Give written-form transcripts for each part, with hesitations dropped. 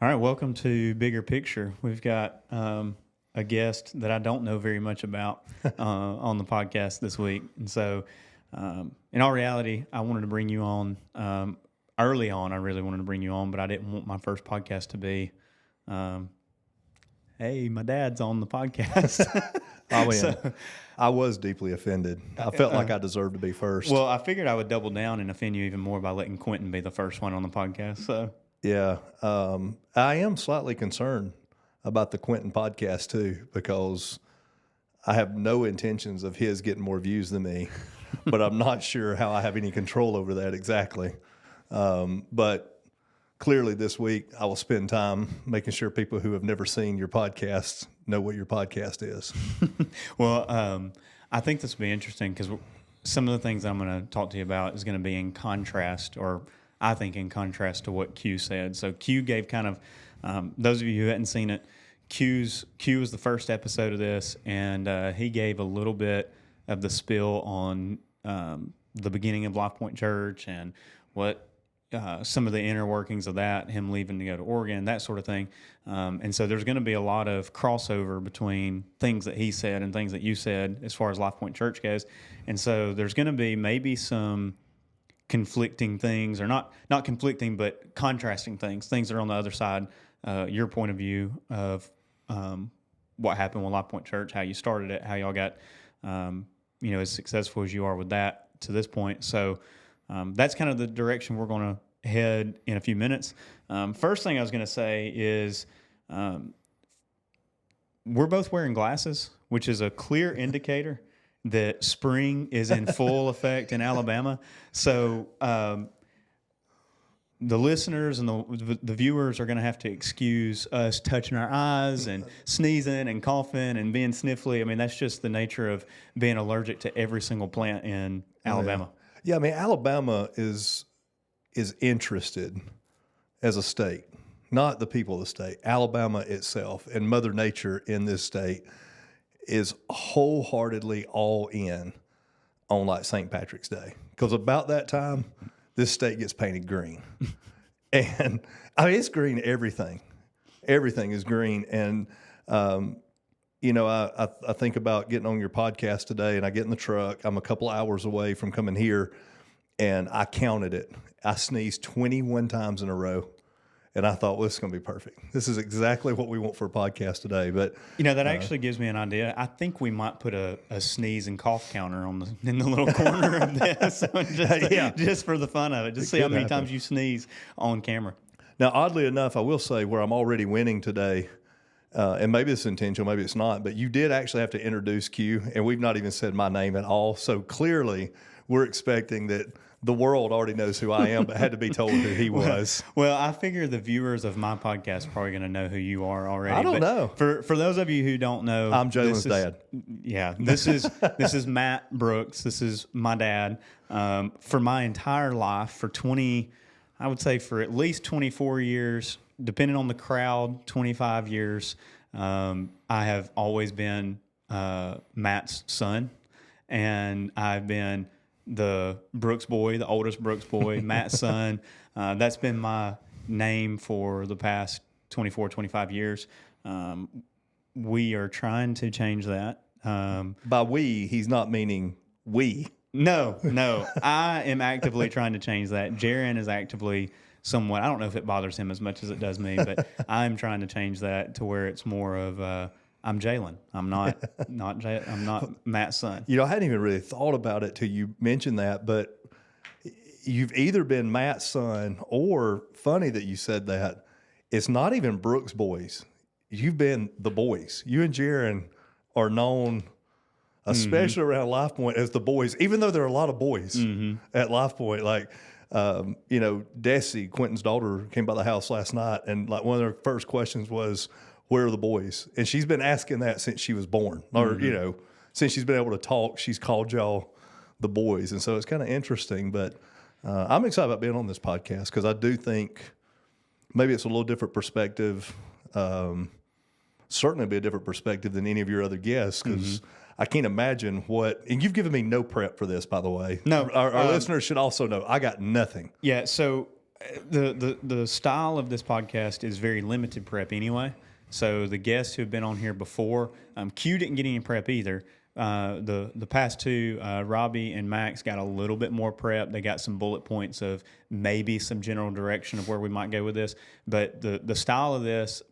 All right, welcome to Bigger Picture. We've got a guest that I don't know very much about on the podcast this week. And so, in all reality, I wanted to bring you on early on. I really wanted to bring you on, but I didn't want my first podcast to be, hey, my dad's on the podcast. I was deeply offended. I felt like I deserved to be first. Well, I figured I would double down and offend you even more by letting Quentin be the first one on the podcast. So. Yeah, I am slightly concerned about the Quentin podcast too, because I have no intentions of his getting more views than me, but I'm not sure how I have any control over that exactly. But clearly this week I will spend time making sure people who have never seen your podcast know what your podcast is. Well, I think this will be interesting because some of the things I'm going to talk to you about is going to be in contrast, or I think in contrast to what Q said. So Q gave kind of, those of you who hadn't seen it, Q was the first episode of this, and he gave a little bit of the spill on the beginning of Lifepoint Church and what some of the inner workings of that, him leaving to go to Oregon, that sort of thing. And so there's going to be a lot of crossover between things that he said and things that you said as far as Lifepoint Church goes. And so there's going to be maybe some conflicting things, or not conflicting, but contrasting things that are on the other side, your point of view of what happened with Lifepoint Church, how you started it, how y'all got as successful as you are with that to this point. So that's kind of the direction we're going to head in a few minutes. First thing I was going to say is we're both wearing glasses, which is a clear indicator that spring is in full effect in Alabama. So the listeners and the viewers are going to have to excuse us touching our eyes and sneezing and coughing and being sniffly. I mean, that's just the nature of being allergic to every single plant in Alabama. Yeah, I mean, Alabama is interested as a state, not the people of the state. Alabama itself and Mother Nature in this state is wholeheartedly all in on like St. Patrick's Day, because about that time this state gets painted green. And I mean, it's green. Everything is green. And I think about getting on your podcast today, and I get in the truck. I'm a couple hours away from coming here, and I counted it. I sneezed 21 times in a row. And I thought, well, this is going to be perfect. This is exactly what we want for a podcast today. But that actually gives me an idea. I think we might put a sneeze and cough counter in the little corner of this, just for the fun of it. Just see how many times you sneeze on camera. Now, oddly enough, I will say where I'm already winning today, and maybe it's intentional, maybe it's not, but you did actually have to introduce Q, and we've not even said my name at all. So clearly, we're expecting that the world already knows who I am, but had to be told who he was. Well, I figure the viewers of my podcast are probably going to know who you are already. I don't know. For those of you who don't know, I'm Jaylon's dad. Yeah, this is Matt Brooks. This is my dad. For my entire life, for at least 24 years, depending on the crowd, 25 years, I have always been Matt's son, and I've been the Brooks boy, the oldest Brooks boy, Matt's son. That's been my name for the past 24, 25 years. We are trying to change that. By we, he's not meaning we. No. I am actively trying to change that. Jaron is actively somewhat, I don't know if it bothers him as much as it does me, but I'm trying to change that to where it's more of I'm Jaylon. I'm not Matt's son. I hadn't even really thought about it till you mentioned that, but you've either been Matt's son, or funny that you said that, it's not even Brooks boys. You've been the boys. You and Jaron are known, especially around Lifepoint, as the boys, even though there are a lot of boys at Lifepoint. Like, Desi, Quentin's daughter, came by the house last night, and like one of their first questions was, where are the boys? And she's been asking that since she was born, or, since she's been able to talk, she's called y'all the boys. And so it's kind of interesting, but I'm excited about being on this podcast because I do think maybe it's a little different perspective. Certainly be a different perspective than any of your other guests, because I can't imagine and you've given me no prep for this, by the way. No. Our listeners should also know I got nothing. Yeah. So The style of this podcast is very limited prep anyway. So the guests who have been on here before, Q didn't get any prep either. The past two, Robbie and Max got a little bit more prep. They got some bullet points of maybe some general direction of where we might go with this. But the style of this,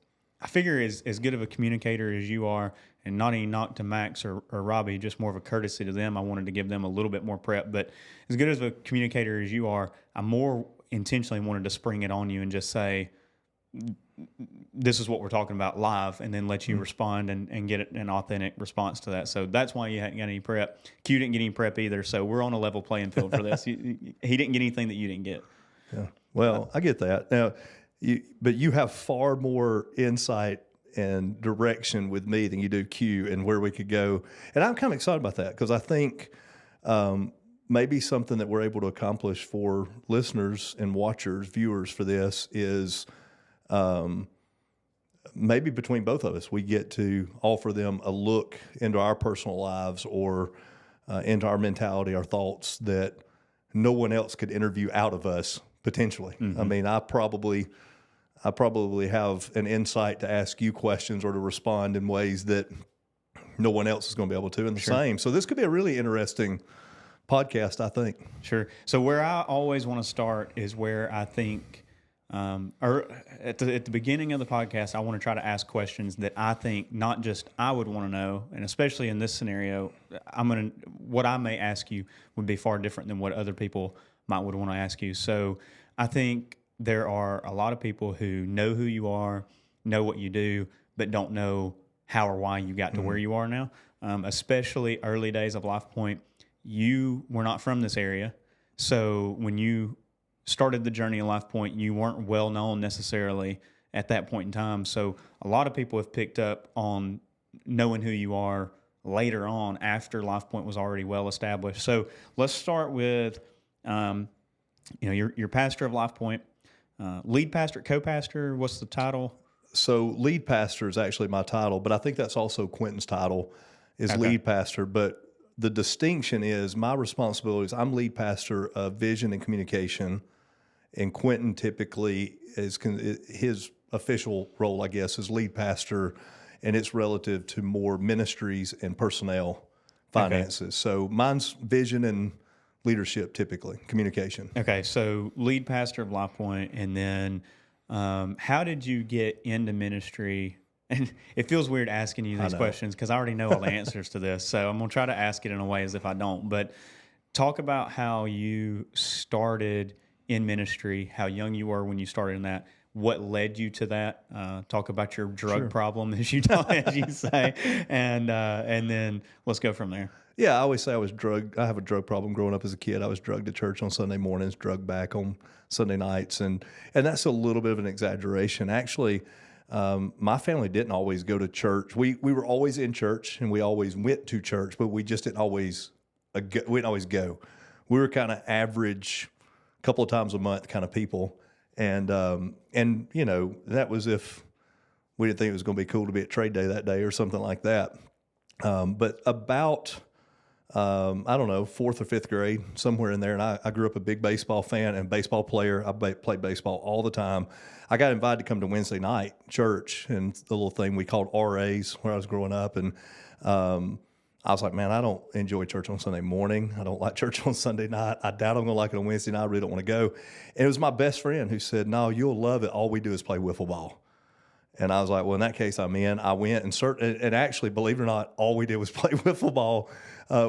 I figure, is as good of a communicator as you are, and not any knock to Max or Robbie, just more of a courtesy to them. I wanted to give them a little bit more prep. But as good as a communicator as you are, I more intentionally wanted to spring it on you and just say, this is what we're talking about live, and then let you respond and get an authentic response to that. So that's why you hadn't got any prep. Q didn't get any prep either, so we're on a level playing field for this. He didn't get anything that you didn't get. Yeah. Well, I get that. Now, but you have far more insight and direction with me than you do Q and where we could go. And I'm kind of excited about that because I think maybe something that we're able to accomplish for listeners and watchers, viewers for this is maybe between both of us, we get to offer them a look into our personal lives or into our mentality, our thoughts that no one else could interview out of us potentially. I mean, I probably have an insight to ask you questions or to respond in ways that no one else is going to be able to, and the same. So this could be a really interesting podcast, I think. Sure. So where I always want to start is where I think, or at the beginning of the podcast, I want to try to ask questions that I think not just I would want to know, and especially in this scenario, what I may ask you would be far different than what other people would want to ask you. So I think there are a lot of people who know who you are, know what you do, but don't know how or why you got to where you are now. Especially early days of Lifepoint, you were not from this area. So when you started the journey of Lifepoint, you weren't well known necessarily at that point in time. So a lot of people have picked up on knowing who you are later on after Lifepoint was already well established. So let's start with, you're pastor of Lifepoint, lead pastor, co-pastor. What's the title? So lead pastor is actually my title, but I think that's also Quentin's title is lead pastor. But the distinction is my responsibilities. I'm lead pastor of vision and communication, and Quentin typically is his official role, I guess, is lead pastor, and it's relative to more ministries and personnel finances. So mine's vision and leadership, typically communication. Okay, so lead pastor of Lifepoint, and then how did you get into ministry? And it feels weird asking you these questions because I already know all the answers to this. So I'm going to try to ask it in a way as if I don't. But talk about how you started in ministry, how young you were when you started in that, what led you to that. Talk about your drug problem, as you say, and then let's go from there. Yeah, I always say I have a drug problem growing up as a kid. I was drugged to church on Sunday mornings, drugged back on Sunday nights. And that's a little bit of an exaggeration. Actually, my family didn't always go to church. We were always in church and we always went to church, but we just didn't always go. We were kind of average, a couple of times a month kind of people. And that was if we didn't think it was going to be cool to be at trade day that day or something like that. But about, I don't know, 4th or 5th grade, somewhere in there. And I grew up a big baseball fan and baseball player. I played baseball all the time. I got invited to come to Wednesday night church and the little thing we called RAs where I was growing up. And I was like, man, I don't enjoy church on Sunday morning. I don't like church on Sunday night. I doubt I'm going to like it on Wednesday night. I really don't want to go. And it was my best friend who said, no, you'll love it. All we do is play wiffle ball. And I was like, well, in that case, I'm in. I went and actually, believe it or not, all we did was play wiffle ball,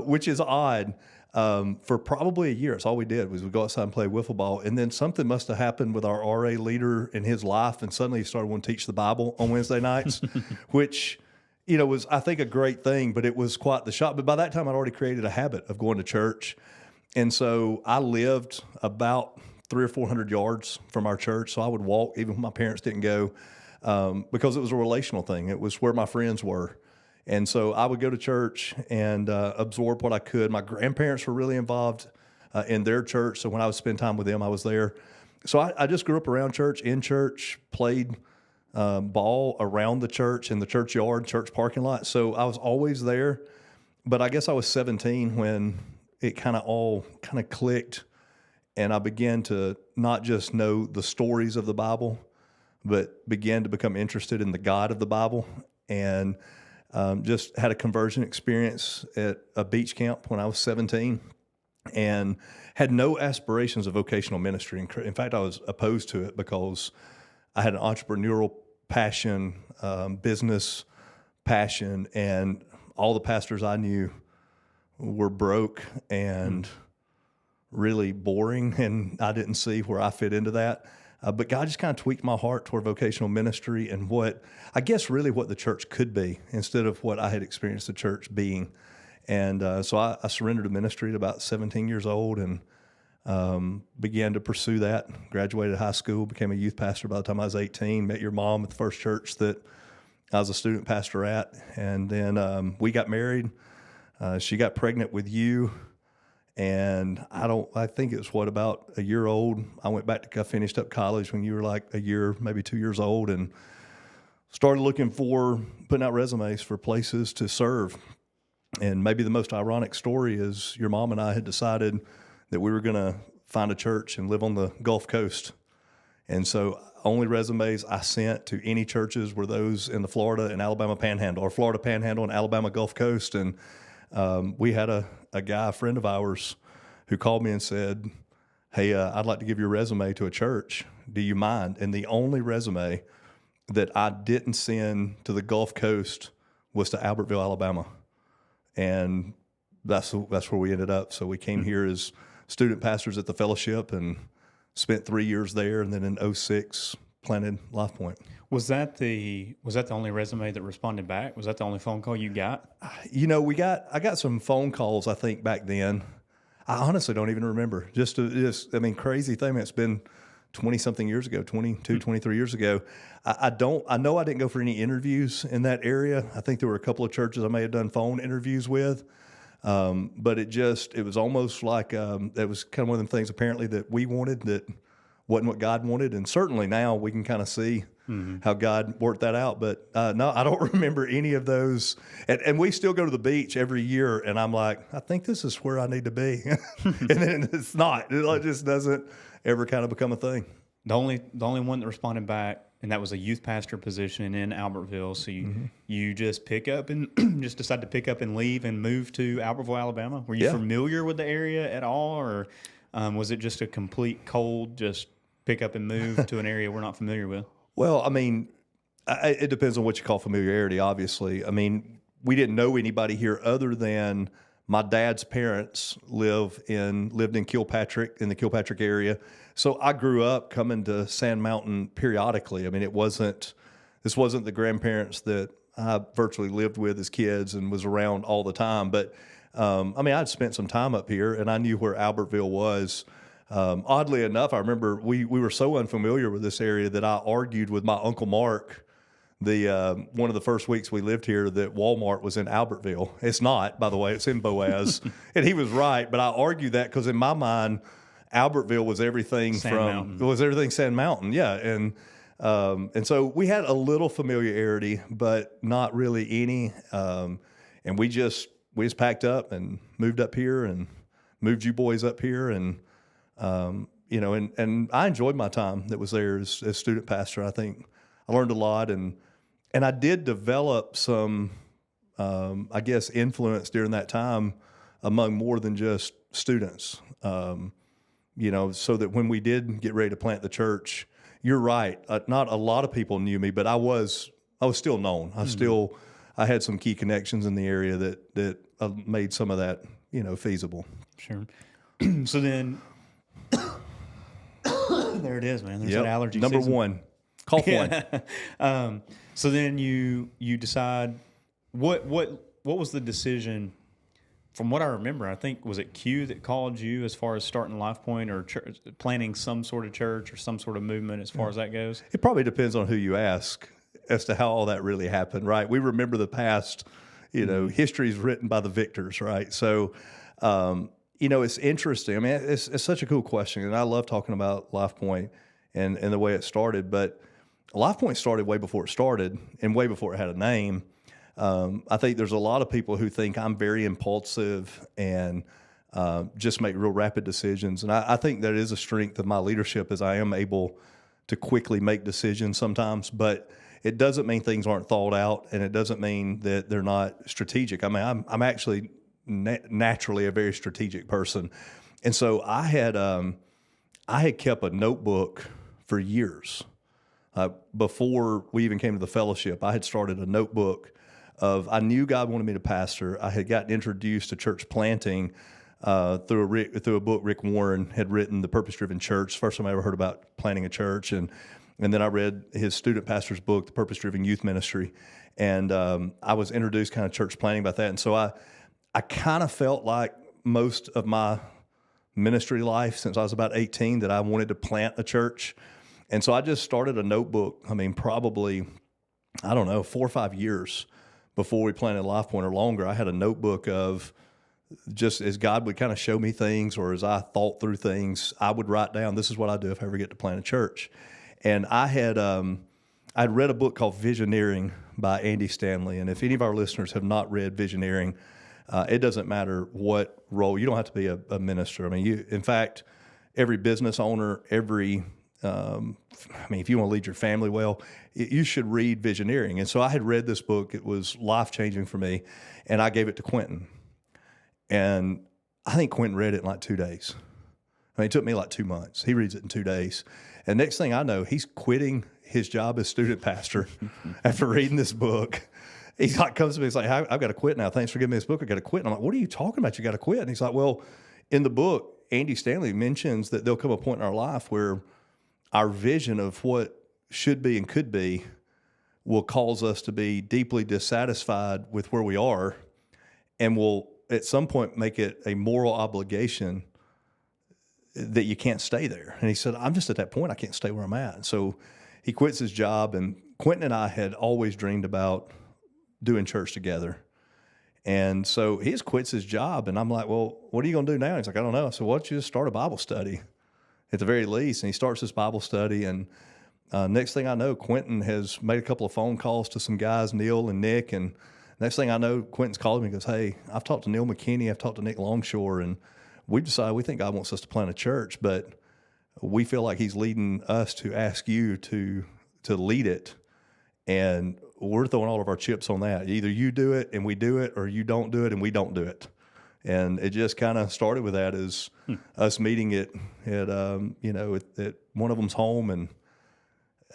which is odd. For probably a year, it's all we did was we go outside and play wiffle ball. And then something must have happened with our RA leader in his life, and suddenly he started wanting to teach the Bible on Wednesday nights, which, was, I think, a great thing, but it was quite the shock. But by that time, I'd already created a habit of going to church. And so I lived about 300 or 400 yards from our church. So I would walk, even when my parents didn't go, because it was a relational thing. It was where my friends were. And so I would go to church and absorb what I could. My grandparents were really involved in their church. So when I would spend time with them, I was there. So I just grew up around church, in church, played ball around the church, in the churchyard, church parking lot. So I was always there. But I guess I was 17 when it all kind of clicked. and I began to not just know the stories of the Bible, but began to become interested in the God of the Bible, and just had a conversion experience at a beach camp when I was 17, and had no aspirations of vocational ministry. In fact, I was opposed to it because I had an entrepreneurial passion, business passion, and all the pastors I knew were broke and really boring, and I didn't see where I fit into that. But God just kind of tweaked my heart toward vocational ministry and what the church could be instead of what I had experienced the church being. And so I surrendered to ministry at about 17 years old and began to pursue that. Graduated high school, became a youth pastor by the time I was 18, met your mom at the first church that I was a student pastor at. And then we got married. She got pregnant with you. And I think it was about a year old. I finished up college when you were like a year, maybe 2 years old, and started putting out resumes for places to serve. And maybe the most ironic story is your mom and I had decided that we were going to find a church and live on the Gulf Coast. And so only resumes I sent to any churches were those in the Florida and Alabama Panhandle, or Florida Panhandle and Alabama Gulf Coast. And we had a friend of ours, who called me and said, "Hey, I'd like to give your resume to a church. Do you mind?" And the only resume that I didn't send to the Gulf Coast was to Albertville, Alabama. And that's where we ended up. So we came here as student pastors at the fellowship and spent 3 years there. And then in 2006, planted Lifepoint. Was that the only resume that responded back? Was that the only phone call you got? You know, I got some phone calls, I think, back then. I honestly don't even remember. Crazy thing. It's been 20-something years ago, 22, 23 years ago. I know I didn't go for any interviews in that area. I think there were a couple of churches I may have done phone interviews with. But it was almost like that was kind of one of the things apparently that we wanted that wasn't what God wanted. And certainly now we can kind of see how God worked that out. But no, I don't remember any of those. And we still go to the beach every year, and I'm like, I think this is where I need to be. And then it's not. It just doesn't ever kind of become a thing. The only one that responded back, and that was a youth pastor position in Albertville. So you just pick up and just decide to pick up and leave and move to Albertville, Alabama. Were you familiar with the area at all, or was it just a complete cold, just pick up and move to an area we're not familiar with? Well, I mean, it depends on what you call familiarity, obviously. I mean, we didn't know anybody here other than my dad's parents lived in Kilpatrick, in the Kilpatrick area. So I grew up coming to Sand Mountain periodically. I mean, this wasn't the grandparents that I virtually lived with as kids and was around all the time. But, I'd spent some time up here, and I knew where Albertville was. Oddly enough, I remember we were so unfamiliar with this area that I argued with my Uncle Mark one of the first weeks we lived here that Walmart was in Albertville. It's not, by the way, it's in Boaz. And he was right, but I argued that because in my mind, Albertville was everything Sand Mountain. Yeah. And so we had a little familiarity, but not really any. And we just packed up and moved up here and moved you boys up here. And, and I enjoyed my time that was there as student pastor. I think I learned a lot, and I did develop some, influence during that time among more than just students. So that when we did get ready to plant the church, you're right. Not a lot of people knew me, but I was still known. I had some key connections in the area that made some of that, feasible. Sure. So then, there it is, man. There's that allergy Number season. one. Cough one. So then you decide what was the decision? From what I remember, I think was it Q that called you as far as starting Lifepoint or planning some sort of church or some sort of movement as far as that goes? It probably depends on who you ask as to how all that really happened, right? We remember the past. History is written by the victors, right? So, it's interesting. I mean, it's such a cool question, and I love talking about Lifepoint and the way it started. But Lifepoint started way before it started and way before it had a name. I think there's a lot of people who think I'm very impulsive and just make real rapid decisions. And I think that is a strength of my leadership, is I am able to quickly make decisions sometimes, but it doesn't mean things aren't thought out, and it doesn't mean that they're not strategic. I mean, I'm actually naturally a very strategic person. And so I had kept a notebook for years. Before we even came to the fellowship, I had started a notebook I knew God wanted me to pastor. I had gotten introduced to church planting through a book Rick Warren had written, The Purpose Driven Church. First time I ever heard about planting a church. And then I read his student pastor's book, The Purpose Driven Youth Ministry. And I was introduced kind of church planting about that. And so I kind of felt like most of my ministry life since I was about 18 that I wanted to plant a church. And so I just started a notebook. I mean, probably, I don't know, 4 or 5 years before we planted Lifepoint or longer. I had a notebook of just as God would kind of show me things, or as I thought through things, I would write down, this is what I do if I ever get to plant a church. And I'd read a book called Visioneering by Andy Stanley. And if any of our listeners have not read Visioneering, it doesn't matter what role. You don't have to be a minister. I mean, in fact, every business owner, if you want to lead your family well, you should read Visioneering. And so I had read this book. It was life-changing for me, and I gave it to Quentin. And I think Quentin read it in like 2 days. I mean, it took me like 2 months. He reads it in 2 days. And next thing I know, he's quitting his job as student pastor after reading this book. He's like, comes to me, he's like, I've got to quit now. Thanks for giving me this book. I got to quit. And I'm like, what are you talking about? You got to quit. And he's like, well, in the book, Andy Stanley mentions that there'll come a point in our life where our vision of what should be and could be will cause us to be deeply dissatisfied with where we are, and will at some point make it a moral obligation that you can't stay there. And he said, I'm just at that point, I can't stay where I'm at. And so he quits his job, and Quentin and I had always dreamed about doing church together. And so he just quits his job, and I'm like, well, what are you going to do now? He's like, I don't know. So why don't you just start a Bible study at the very least? And he starts this Bible study, and next thing I know, Quentin has made a couple of phone calls to some guys, Neil and Nick, and next thing I know, Quentin's called me and goes, hey, I've talked to Neil McKinney, I've talked to Nick Longshore, and we've decided we think God wants us to plant a church, but we feel like he's leading us to ask you to lead it, and we're throwing all of our chips on that. Either you do it and we do it, or you don't do it and we don't do it. And it just kind of started with that as us meeting at one of them's home, and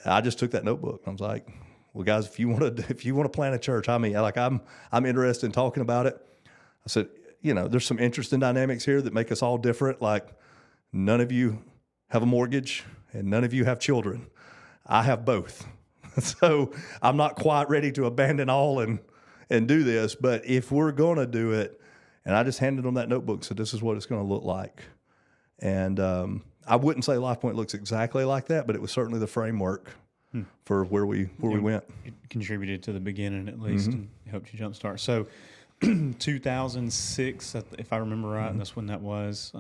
I just took that notebook. I was like, well, guys, if you want to plant a church, I mean, like I'm interested in talking about it. I said, there's some interesting dynamics here that make us all different. Like, none of you have a mortgage and none of you have children. I have both. So I'm not quite ready to abandon all and do this. But if we're going to do it, and I just handed them that notebook, so this is what it's going to look like. And I wouldn't say Lifepoint looks exactly like that, but it was certainly the framework for where we went. It contributed to the beginning at least, and helped you jumpstart. So 2006, if I remember right, that's when that was.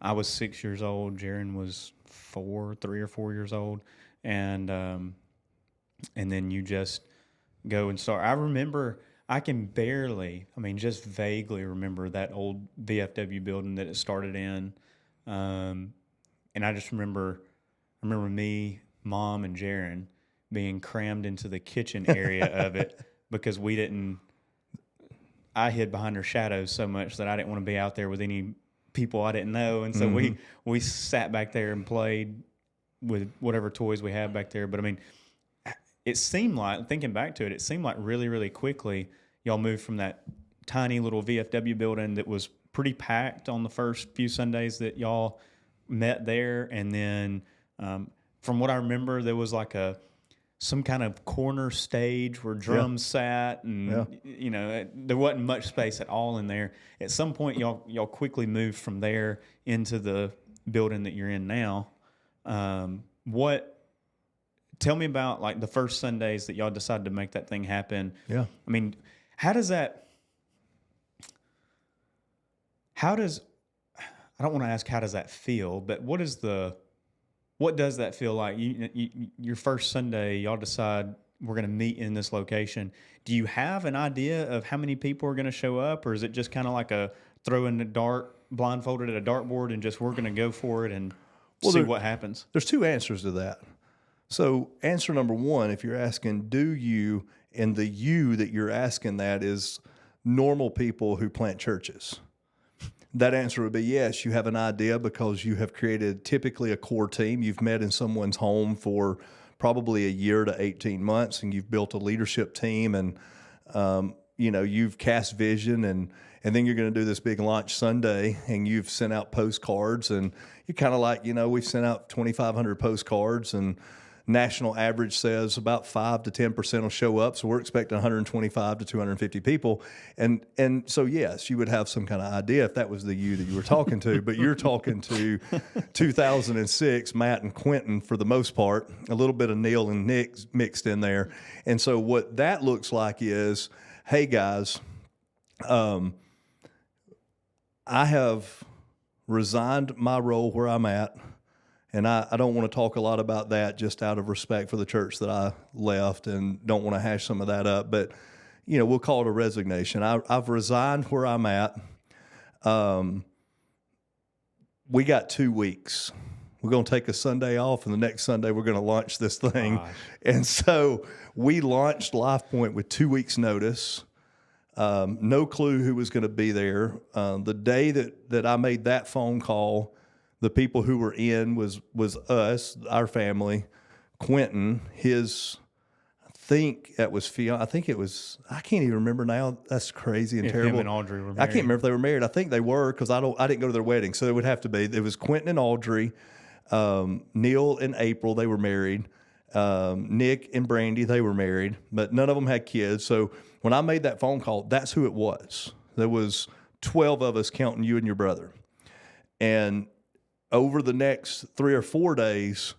I was 6 years old. Jaron was 3 or 4 years old, and then you just go and start. I remember, I can barely, just vaguely remember that old VFW building that it started in, and I just remember me, Mom, and Jaron being crammed into the kitchen area of it because I hid behind her shadows so much that I didn't want to be out there with any people I didn't know. And so we sat back there and played with whatever toys we had back there. But it seemed like, thinking back to it, really, really quickly y'all moved from that tiny little VFW building that was pretty packed on the first few Sundays that y'all met there. And then from what I remember, there was like some kind of corner stage where drums sat, and there wasn't much space at all in there. At some point, y'all quickly moved from there into the building that you're in now. Tell me about like the first Sundays that y'all decided to make that thing happen. Yeah. I don't want to ask how does that feel, but what does that feel like? Your first Sunday, y'all decide we're going to meet in this location. Do you have an idea of how many people are going to show up, or is it just kind of like a throw in the dark blindfolded at a dartboard and just we're going to go for it and see what happens? There's two answers to that. So answer number one, if you're asking, do you, and the you that you're asking that is normal people who plant churches. That answer would be yes, you have an idea because you have created typically a core team. You've met in someone's home for probably a year to 18 months, and you've built a leadership team, and you've cast vision, and then you're going to do this big launch Sunday, and you've sent out postcards, and you're kind of like, we've sent out 2,500 postcards, and national average says about 5 to 10% will show up. So we're expecting 125 to 250 people. And so, yes, you would have some kind of idea if that was the you that you were talking to, but you're talking to 2006, Matt and Quentin for the most part, a little bit of Neil and Nick mixed in there. And so what that looks like is, hey guys, I have resigned my role where I'm at. And I don't want to talk a lot about that just out of respect for the church that I left and don't want to hash some of that up. But, we'll call it a resignation. I've resigned where I'm at. We got 2 weeks. We're going to take a Sunday off, and the next Sunday we're going to launch this thing. Gosh. And so we launched Lifepoint with 2 weeks' notice. No clue who was going to be there. The day that I made that phone call, the people who were in was us, our family, Quentin, I think it was, I can't even remember now. That's crazy and terrible. Him and Audrey were married. I can't remember if they were married. I think they were because I didn't go to their wedding. So it would have to be. It was Quentin and Audrey, Neil and April, they were married. Nick and Brandy, they were married, but none of them had kids. So when I made that phone call, that's who it was. There was 12 of us counting you and your brother. And over the next 3 or 4 days,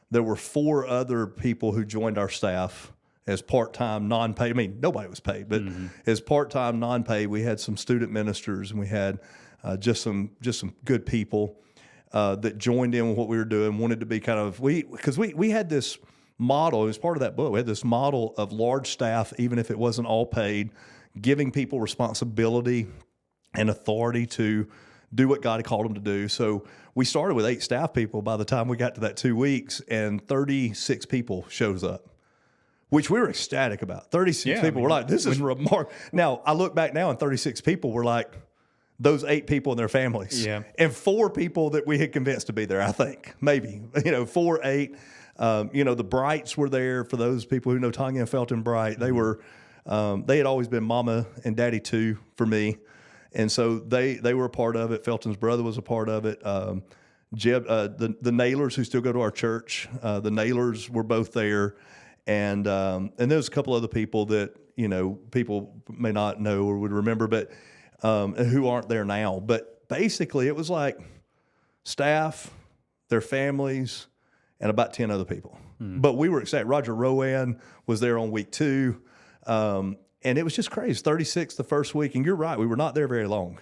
there were 4 other people who joined our staff as part-time, non-paid. I mean, nobody was paid, but as part-time, non-paid. We had some student ministers, and we had just some good people that joined in with what we were doing. Wanted to be kind of because we had this model. It was part of that book. We had this model of large staff, even if it wasn't all paid, giving people responsibility and authority to do what God had called them to do. So we started with 8 staff people by the time we got to that 2 weeks, and 36 people shows up, which we were ecstatic about. 36 people were like, this is remarkable. Now, I look back now, and 36 people were like those 8 people and their families. Yeah. And 4 people that we had convinced to be there, I think. Maybe. 4, 8. The Brights were there. For those people who know Tanya and Felton Bright, they were they had always been mama and daddy too for me. And so they were a part of it. Felton's brother was a part of it. Jeb, the Nailers, who still go to our church, the Nailers were both there. And there's a couple other people that, people may not know or would remember, but who aren't there now. But basically, it was like staff, their families, and about 10 other people. But we were excited. Roger Rowan was there on week 2. And it was just crazy. 36 the first week. And you're right, we were not there very long.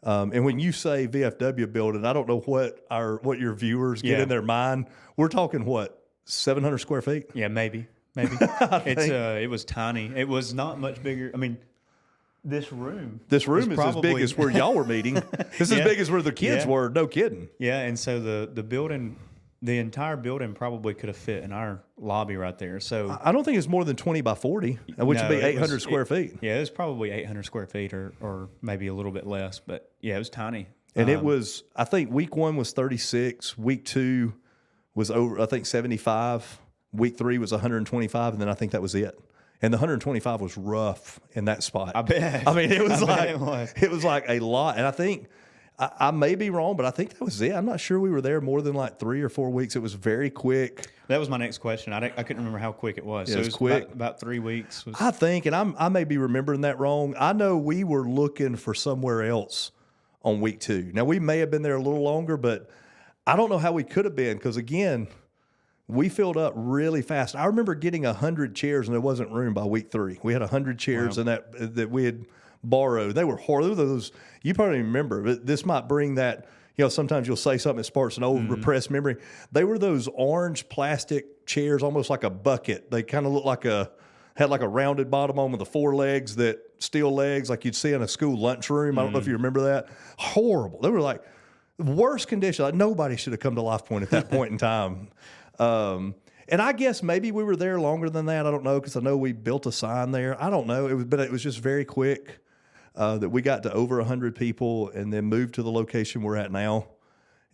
And when you say VFW building, I don't know what your viewers get in their mind. We're talking, 700 square feet? Yeah, maybe. It was tiny. It was not much bigger. I mean, this room is probably as big as where y'all were meeting. This is as big as where the kids were. No kidding. Yeah, and so the building, the entire building probably could have fit in our lobby right there. So I don't think it's more than 20 by 40, which would be 800 square feet. Yeah, it was probably 800 square feet or maybe a little bit less. But yeah, it was tiny. And it was, I think week 1 was 36. Week 2 was over, I think 75. Week 3 was 125. And then I think that was it. And the 125 was rough in that spot. I bet. I mean, it was like a lot. And I think, I may be wrong, but I think that was it. I'm not sure we were there more than like 3 or 4 weeks. It was very quick. That was my next question. I couldn't remember how quick it was. Yeah, so it was quick. About 3 weeks. I think, and I may be remembering that wrong. I know we were looking for somewhere else on week 2. Now, we may have been there a little longer, but I don't know how we could have been because, again, we filled up really fast. I remember getting 100 chairs and there wasn't room by week 3. We had 100 chairs and that we had borrowed. They were horrible. Those you probably remember, but this might bring that. Sometimes you'll say something that sparks an old repressed memory. They were those orange plastic chairs, almost like a bucket. They kind of look like had like a rounded bottom on with the 4 legs, that steel legs like you'd see in a school lunchroom. I don't know if you remember that. Horrible. They were like worst condition. Like nobody should have come to Lifepoint at that point in time. And I guess maybe we were there longer than that. I don't know, because I know we built a sign there. I don't know. But it was just very quick that we got to over 100 people and then moved to the location we're at now.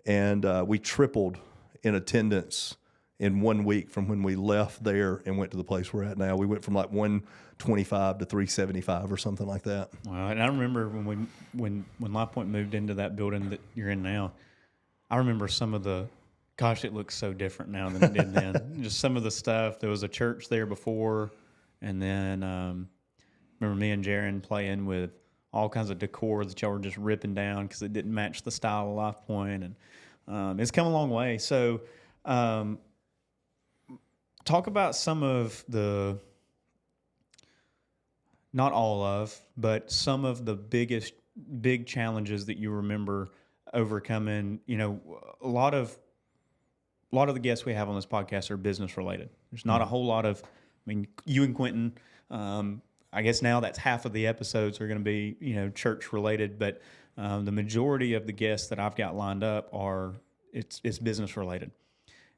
And we tripled in attendance in 1 week from when we left there and went to the place we're at now. We went from like 125 to 375 or something like that. Wow. And I remember when Lifepoint moved into that building that you're in now, I remember some of the, gosh, it looks so different now than it did then. Just some of the stuff. There was a church there before, and then remember me and Jaron playing with all kinds of decor that y'all were just ripping down because it didn't match the style of Lifepoint, and it's come a long way. So talk about some of the, not all of, but some of the big challenges that you remember overcoming. You know, a lot of the guests we have on this podcast are business related. There's not a whole lot of, I mean, you and Quentin, I guess now that's half of the episodes are going to be, you know, church related, but the majority of the guests that I've got lined up it's business related.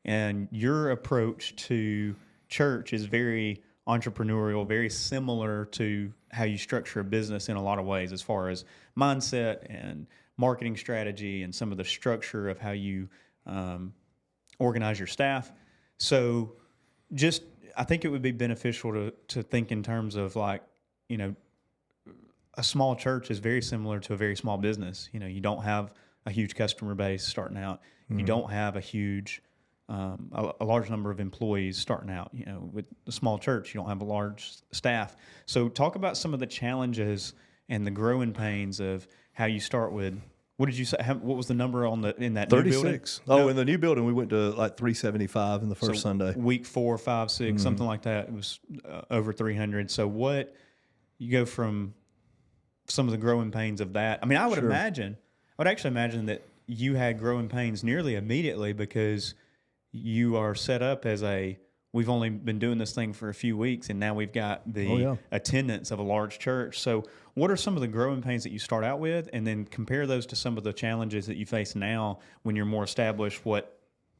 And your approach to church is very entrepreneurial, very similar to how you structure a business in a lot of ways, as far as mindset and marketing strategy and some of the structure of how you organize your staff. So just, I think it would be beneficial to think in terms of, like, you know, a small church is very similar to a very small business. You know, you don't have a huge customer base starting out. Mm-hmm. You don't have a huge, a large number of employees starting out. You know, with a small church, you don't have a large staff. So talk about some of the challenges and the growing pains of how you start with, what did you say? What was the number in that 36. new building? Oh, in the new building, we went to like 375 in the first Sunday. Week 4, 5, 6, something like that. It was over 300. So what, you go from some of the growing pains of that. I mean, I would actually imagine that you had growing pains nearly immediately, because you are set up as we've only been doing this thing for a few weeks, and now we've got the attendance of a large church. So what are some of the growing pains that you start out with, and then compare those to some of the challenges that you face now when you're more established,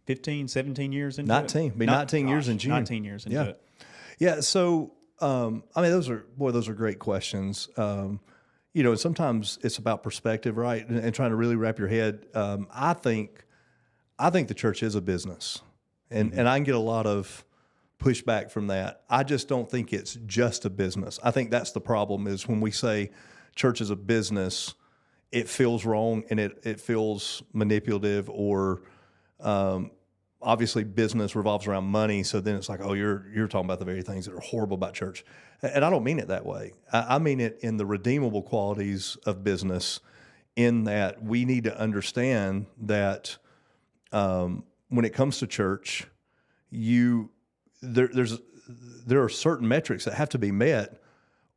15, 17 years into 19. it? 19 years in June. 19 years into it. Yeah, so, I mean, those are great questions. You know, sometimes it's about perspective, right? And trying to really wrap your head. I think the church is a business, and I can get a lot of pushback from that. I just don't think it's just a business. I think that's the problem, is when we say church is a business, it feels wrong, and it feels manipulative, or obviously business revolves around money. So then it's like, oh, you're talking about the very things that are horrible about church. And I don't mean it that way. I mean it in the redeemable qualities of business, in that we need to understand that when it comes to church, there are certain metrics that have to be met,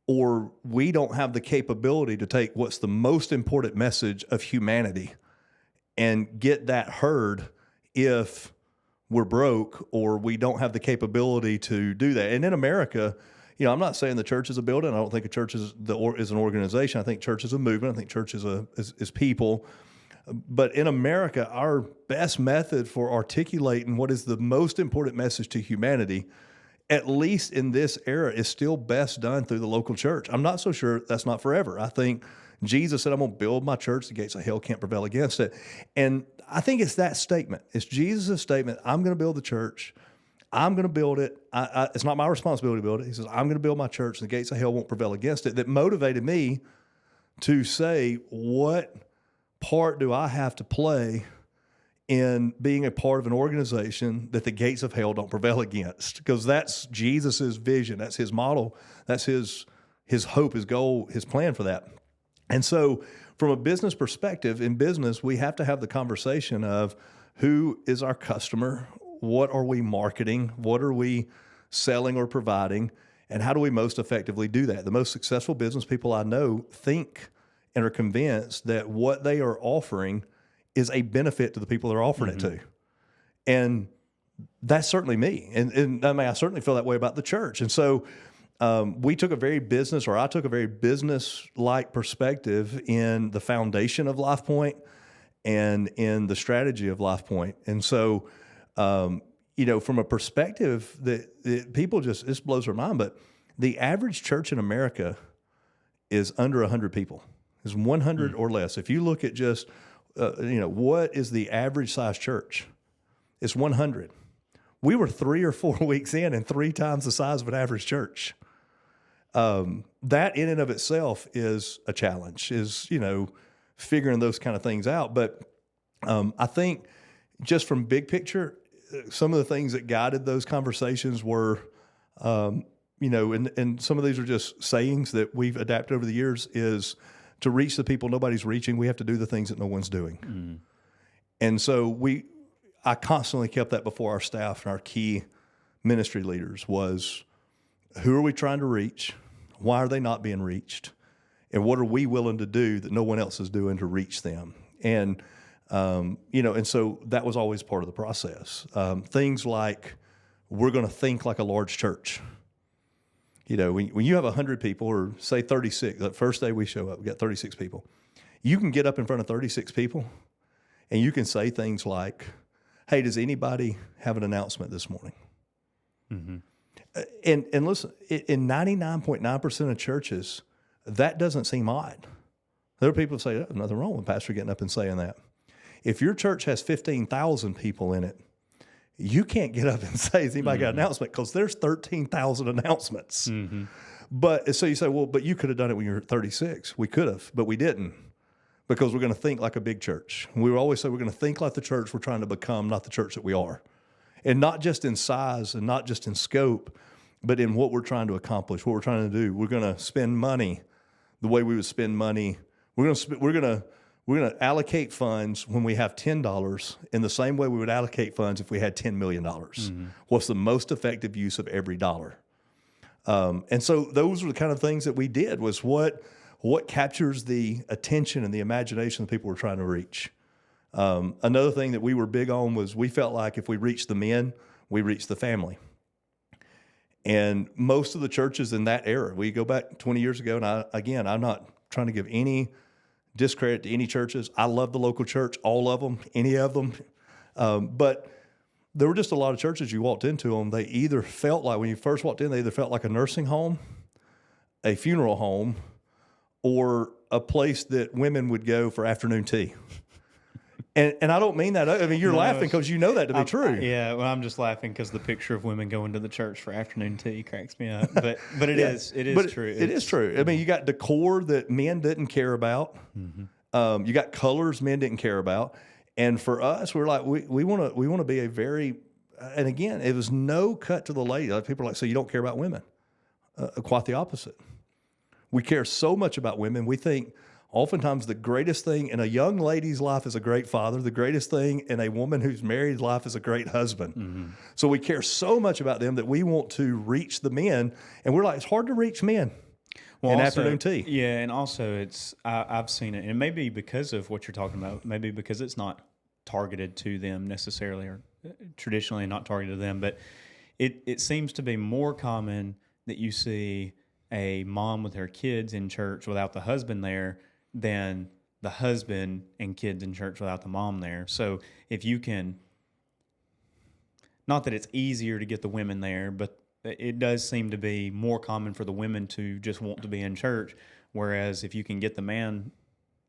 or we don't have the capability to take what's the most important message of humanity and get that heard if we're broke, or we don't have the capability to do that. And in America, you know, I'm not saying the church is a building. I don't think a church is an organization. I think church is a movement. I think church is people. But in America, our best method for articulating what is the most important message to humanity, at least in this era, is still best done through the local church. I'm not so sure that's not forever. I think Jesus said, I'm going to build my church. The gates of hell can't prevail against it. And I think it's that statement. It's Jesus' statement. I'm going to build the church. I'm going to build it. It's not my responsibility to build it. He says, I'm going to build my church, and the gates of hell won't prevail against it. That motivated me to say, what part do I have to play in being a part of an organization that the gates of hell don't prevail against? Because that's Jesus's vision. That's his model. That's his hope, his goal, his plan for that. And so from a business perspective, in business, we have to have the conversation of who is our customer, what are we marketing, what are we selling or providing, and how do we most effectively do that? The most successful business people I know think and are convinced that what they are offering is a benefit to the people they're offering it to. And that's certainly me. And I mean, I certainly feel that way about the church. And so we took a very business, or I took a very business-like perspective in the foundation of Lifepoint and in the strategy of Lifepoint. And so, from a perspective that people just, this blows their mind, but the average church in America is under 100 people, is 100 or less. If you look at just, what is the average size church? It's 100. We were 3 or 4 weeks in and 3 times the size of an average church. That in and of itself is a challenge, is, figuring those kind of things out. But I think just from big picture, some of the things that guided those conversations were, and some of these are just sayings that we've adapted over the years, is to reach the people nobody's reaching, we have to do the things that no one's doing. Mm. And so I constantly kept that before our staff and our key ministry leaders was, who are we trying to reach? Why are they not being reached? And what are we willing to do that no one else is doing to reach them? And, and so that was always part of the process. Things like, we're going to think like a large church. When you have 100 people, or say 36, the first day we show up, we got 36 people. You can get up in front of 36 people and you can say things like, hey, does anybody have an announcement this morning? Mm-hmm. And listen, in 99.9% of churches, that doesn't seem odd. There are people who say, oh, nothing wrong with pastor getting up and saying that. If your church has 15,000 people in it, you can't get up and say, has anybody got an announcement? Because there's 13,000 announcements. Mm-hmm. But so you say, well, but you could have done it when you were 36. We could have, but we didn't, because we're going to think like a big church. We always say we're going to think like the church we're trying to become, not the church that we are. And not just in size and not just in scope, but in what we're trying to accomplish, what we're trying to do. We're going to spend money the way we would spend money. We're going to allocate funds when we have $10 in the same way we would allocate funds if we had $10 million. Mm-hmm. What's the most effective use of every dollar? And so those are the kind of things that we did, was what captures the attention and the imagination of the people we're trying to reach. Another thing that we were big on was, we felt like if we reached the men, we reached the family. And most of the churches in that era, we go back 20 years ago, and I'm not trying to give any discredit to any churches. I love the local church, all of them, any of them. But there were just a lot of churches, you walked into them, they either felt like, when you first walked in, they either felt like a nursing home, a funeral home, or a place that women would go for afternoon tea. And I don't mean that. I mean, you're laughing because you know that to be true. Yeah, well, I'm just laughing because the picture of women going to the church for afternoon tea cracks me up. But it is true. It is true. I mean, you got decor that men didn't care about. Mm-hmm. You got colors men didn't care about. And for us, we're like, we want to be a very, and again, it was no cut to the lady. Like, people are like, so you don't care about women? Quite the opposite. We care so much about women. We think oftentimes the greatest thing in a young lady's life is a great father. The greatest thing in a woman who's married life is a great husband. Mm-hmm. So we care so much about them that we want to reach the men. And we're like, it's hard to reach men in afternoon tea. Yeah, and also I've seen it, and it may be because of what you're talking about, maybe because it's not targeted to them necessarily, or traditionally not targeted to them, but it seems to be more common that you see a mom with her kids in church without the husband there than the husband and kids in church without the mom there. So if you can, not that it's easier to get the women there, but it does seem to be more common for the women to just want to be in church. Whereas if you can get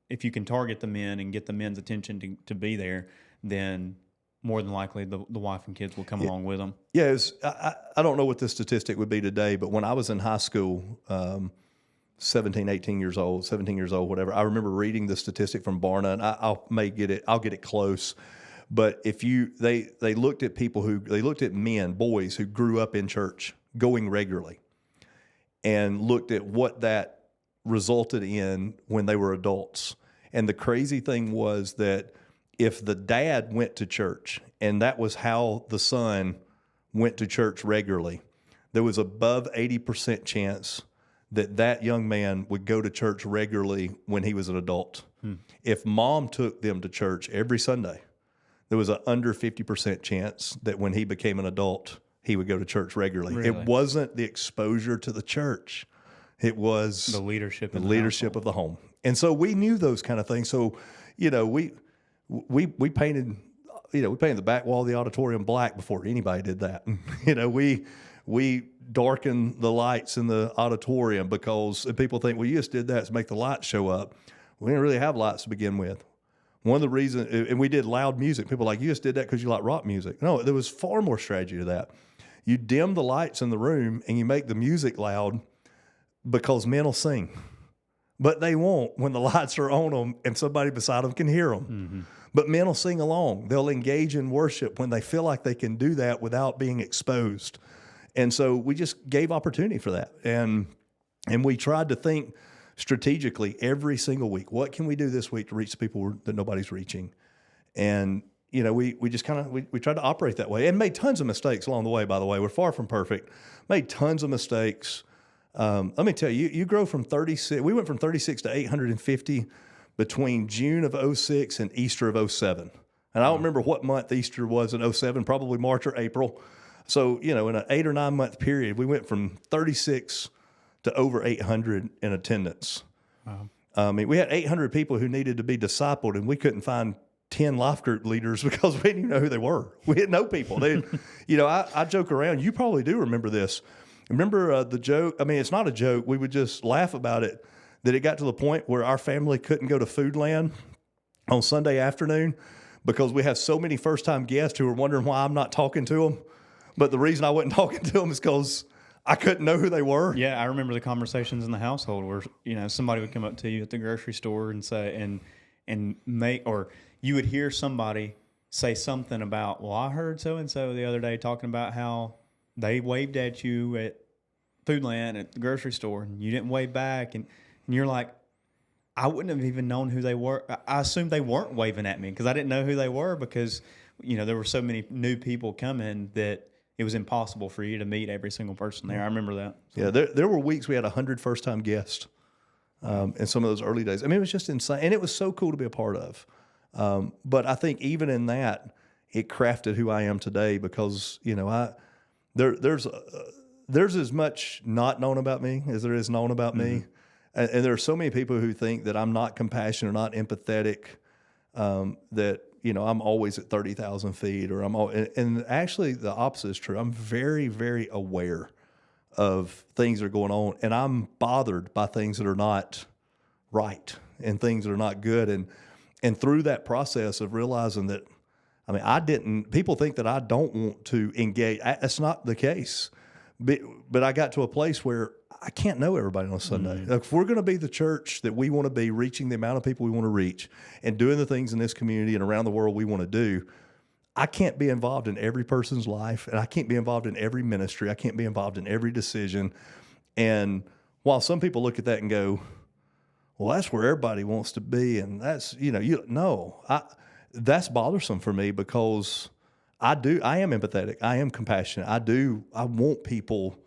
if you can target the men and get the men's attention to be there, then more than likely the wife and kids will come along with them. Yeah, I don't know what the statistic would be today, but when I was in high school, 17 years old, whatever, I remember reading the statistic from Barna, and I'll get it close. But if they looked at they looked at boys who grew up in church, going regularly, and looked at what that resulted in when they were adults. And the crazy thing was that if the dad went to church and that was how the son went to church regularly, there was above 80% chance that young man would go to church regularly when he was an adult. If mom took them to church every Sunday, there was an under 50% chance that when he became an adult, he would go to church regularly. Really? It wasn't the exposure to the church. It was The leadership, the in the leadership of the home. And so we knew those kind of things. So, we painted, we painted the back wall of the auditorium black before anybody did that. We darkened the lights in the auditorium because people think, well, you just did that to make the lights show up. We didn't really have lights to begin with. One of the reasons, and we did loud music. People are like, you just did that because you like rock music. No, there was far more strategy to that. You dim the lights in the room and you make the music loud because men will sing. But they won't when the lights are on them and somebody beside them can hear them. Mm-hmm. But men will sing along. They'll engage in worship when they feel like they can do that without being exposed. And so we just gave opportunity for that. And we tried to think strategically every single week. What can we do this week to reach the people that nobody's reaching? And, we just kind of, we tried to operate that way and made tons of mistakes along the way, by the way. We're far from perfect. Made tons of mistakes. Let me tell you, you grow from 36. We went from 36 to 850 between June of 06 and Easter of 07. And I don't remember what month Easter was in 07, probably March or April. So, in an 8 or 9 month period, we went from 36 to over 800 in attendance. Wow. We had 800 people who needed to be discipled, and we couldn't find 10 life group leaders because we didn't even know who they were. We didn't know people. They, I joke around. You probably do remember this. Remember the joke? I mean, it's not a joke. We would just laugh about it, that it got to the point where our family couldn't go to Foodland on Sunday afternoon because we have so many first-time guests who were wondering why I'm not talking to them. But the reason I wasn't talking to them is because I couldn't know who they were. Yeah, I remember the conversations in the household where, somebody would come up to you at the grocery store and say, or you would hear somebody say something about, well, I heard so-and-so the other day talking about how they waved at you at Foodland at the grocery store and you didn't wave back. And you're like, I wouldn't have even known who they were. I assumed they weren't waving at me because I didn't know who they were because, there were so many new people coming that it was impossible for you to meet every single person there. I remember that. So. Yeah, there were weeks we had 100 first-time guests in some of those early days. I mean, it was just insane. And it was so cool to be a part of. But I think even in that, it crafted who I am today because, there's as much not known about me as there is known about me. And there are so many people who think that I'm not compassionate or not empathetic, that, I'm always at 30,000 feet or and actually the opposite is true. I'm very, very aware of things that are going on and I'm bothered by things that are not right and things that are not good. And through that process of realizing that, people think that I don't want to engage. That's not the case. But I got to a place where I can't know everybody on a Sunday. Like, if we're going to be the church that we want to be, reaching the amount of people we want to reach and doing the things in this community and around the world we want to do, I can't be involved in every person's life and I can't be involved in every ministry. I can't be involved in every decision. And while some people look at that and go, well, that's where everybody wants to be. And that's, that's bothersome for me because I am empathetic. I am compassionate. I want people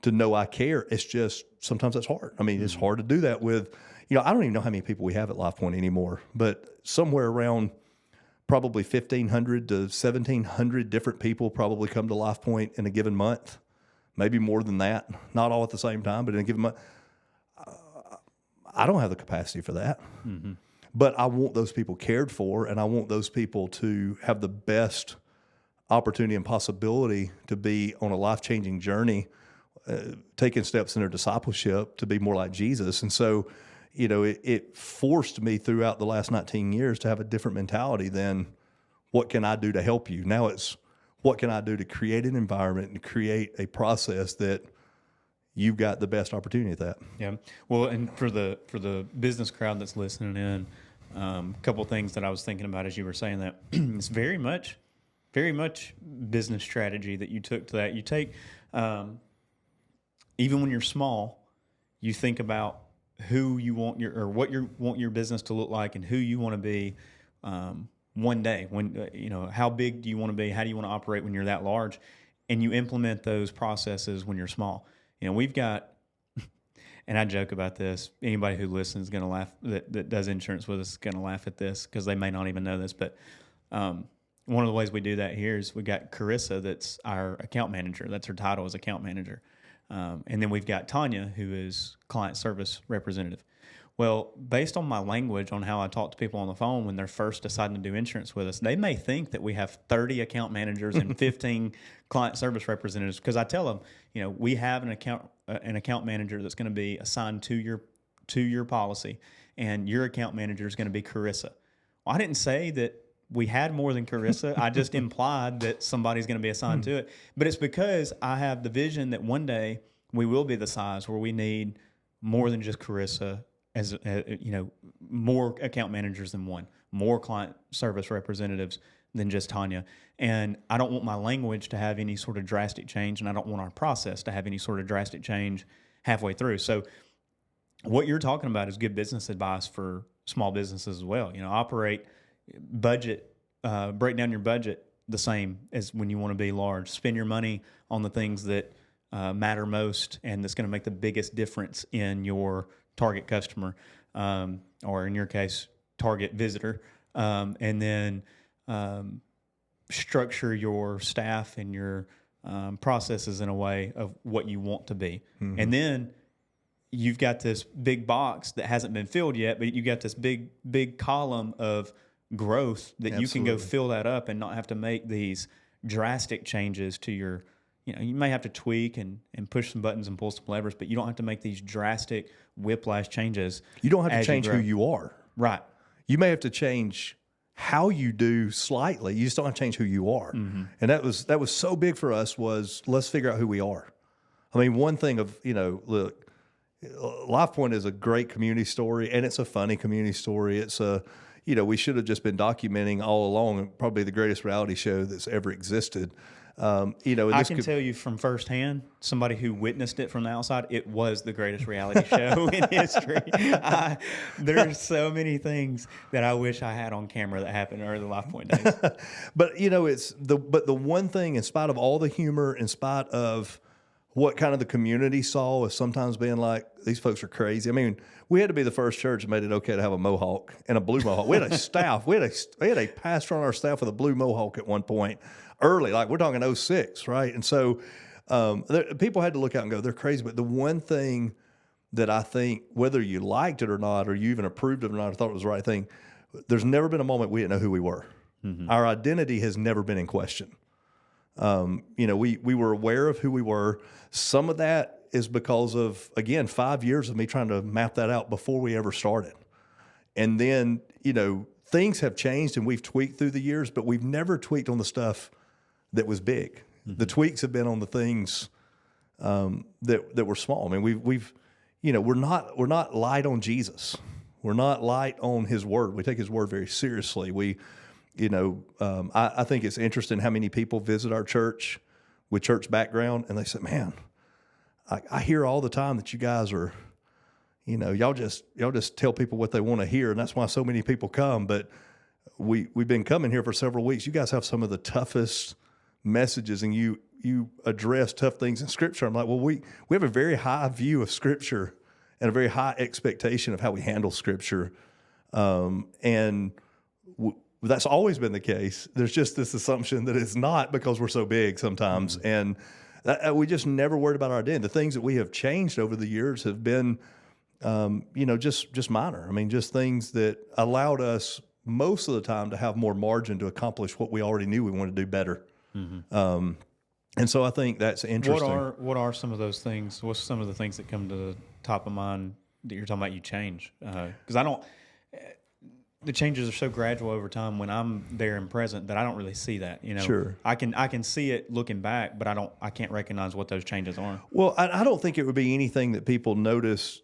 to know I care. It's just, sometimes that's hard. It's hard to do that with, I don't even know how many people we have at Lifepoint anymore, but somewhere around probably 1,500 to 1,700 different people probably come to Lifepoint in a given month, maybe more than that. Not all at the same time, but in a given month. I don't have the capacity for that. Mm-hmm. But I want those people cared for, and I want those people to have the best opportunity and possibility to be on a life-changing journey, taking steps in their discipleship to be more like Jesus. And so, it forced me throughout the last 19 years to have a different mentality than what can I do to help you? Now it's what can I do to create an environment and create a process that you've got the best opportunity at that. Yeah. Well, and for the business crowd that's listening in, a couple of things that I was thinking about as you were saying that, it's very much business strategy that you took to that. You take, even when you're small, you think about who you want what you want your business to look like and who you want to be one day. When how big do you want to be? How do you want to operate when you're that large? And you implement those processes when you're small. We've got, and I joke about this. Anybody who listens is going to laugh. That does insurance with us is going to laugh at this because they may not even know this. But one of the ways we do that here is we got Carissa, that's our account manager. That's her title as account manager. And then we've got Tanya, who is client service representative. Well, based on my language on how I talk to people on the phone when they're first deciding to do insurance with us, they may think that we have 30 account managers and 15 client service representatives, because I tell them, we have an account manager that's going to be assigned to your policy, and your account manager is going to be Carissa. Well, I didn't say that we had more than Carissa. I just implied that somebody's going to be assigned to it. But it's because I have the vision that one day we will be the size where we need more than just Carissa, as more account managers than one, more client service representatives than just Tanya. And I don't want my language to have any sort of drastic change, and I don't want our process to have any sort of drastic change halfway through. So what you're talking about is good business advice for small businesses as well. Operate budget, break down your budget the same as when you want to be large. Spend your money on the things that matter most, and that's going to make the biggest difference in your target customer, or in your case, target visitor. And then structure your staff and your processes in a way of what you want to be. Mm-hmm. And then you've got this big box that hasn't been filled yet, but you got this big column of growth that you can go fill that up and not have to make these drastic changes to your, you may have to tweak and push some buttons and pull some levers, but you don't have to make these drastic whiplash changes. You don't have to change who you are. Right. You may have to change how you do slightly. You just don't have to change who you are. Mm-hmm. And that was so big for us, was let's figure out who we are. I mean, one thing of, look, Lifepoint is a great community story, and it's a funny community story. It's we should have just been documenting all along, probably the greatest reality show that's ever existed. I can tell you from firsthand, somebody who witnessed it from the outside, it was the greatest reality show in history. There's so many things that I wish I had on camera that happened in early Lifepoint days. But the one thing, in spite of all the humor, in spite of what kind of the community saw as sometimes being like, these folks are crazy. I mean, we had to be the first church that made it okay to have a mohawk and a blue mohawk. We had a staff. We had a pastor on our staff with a blue mohawk at one point, early, like we're talking 06, right? And so people had to look out and go, they're crazy. But the one thing that I think, whether you liked it or not, or you even approved of it or not, or thought it was the right thing, there's never been a moment we didn't know who we were. Mm-hmm. Our identity has never been in question. We were aware of who we were. Some of that is because of, again, 5 years of me trying to map that out before we ever started. And then, things have changed and we've tweaked through the years, but we've never tweaked on the stuff that was big. Mm-hmm. The tweaks have been on the things that were small. I mean, we're not light on Jesus. We're not light on His Word. We take His Word very seriously. I think it's interesting how many people visit our church with church background, and they say, man, I hear all the time that you guys are, y'all just tell people what they want to hear, and that's why so many people come. But we've been coming here for several weeks. You guys have some of the toughest messages, and you address tough things in Scripture. I'm like, well, we have a very high view of Scripture and a very high expectation of how we handle Scripture, that's always been the case. There's just this assumption that it's not, because we're so big sometimes. Mm-hmm. And we just never worried about our identity. The things that we have changed over the years have been, just minor. I mean, just things that allowed us most of the time to have more margin to accomplish what we already knew we wanted to do better. Mm-hmm. And so I think that's interesting. What are some of those things? What's some of the things that come to the top of mind that you're talking about you change? Because the changes are so gradual over time when I'm there and present that I don't really see that. Sure. I can see it looking back, but I can't recognize what those changes are. Well, I don't think it would be anything that people notice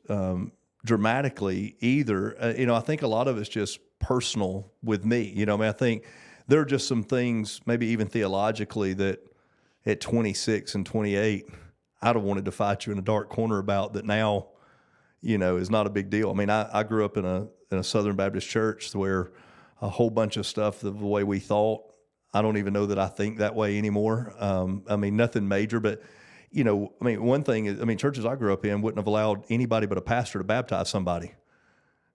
dramatically either. I think a lot of it's just personal with me. I think there are just some things, maybe even theologically, that at 26 and 28, I'd have wanted to fight you in a dark corner about, that now, is not a big deal. I mean, I grew up in a Southern Baptist church where a whole bunch of stuff, the way we thought, I don't even know that I think that way anymore. I mean, nothing major, but, one thing is, churches I grew up in wouldn't have allowed anybody but a pastor to baptize somebody.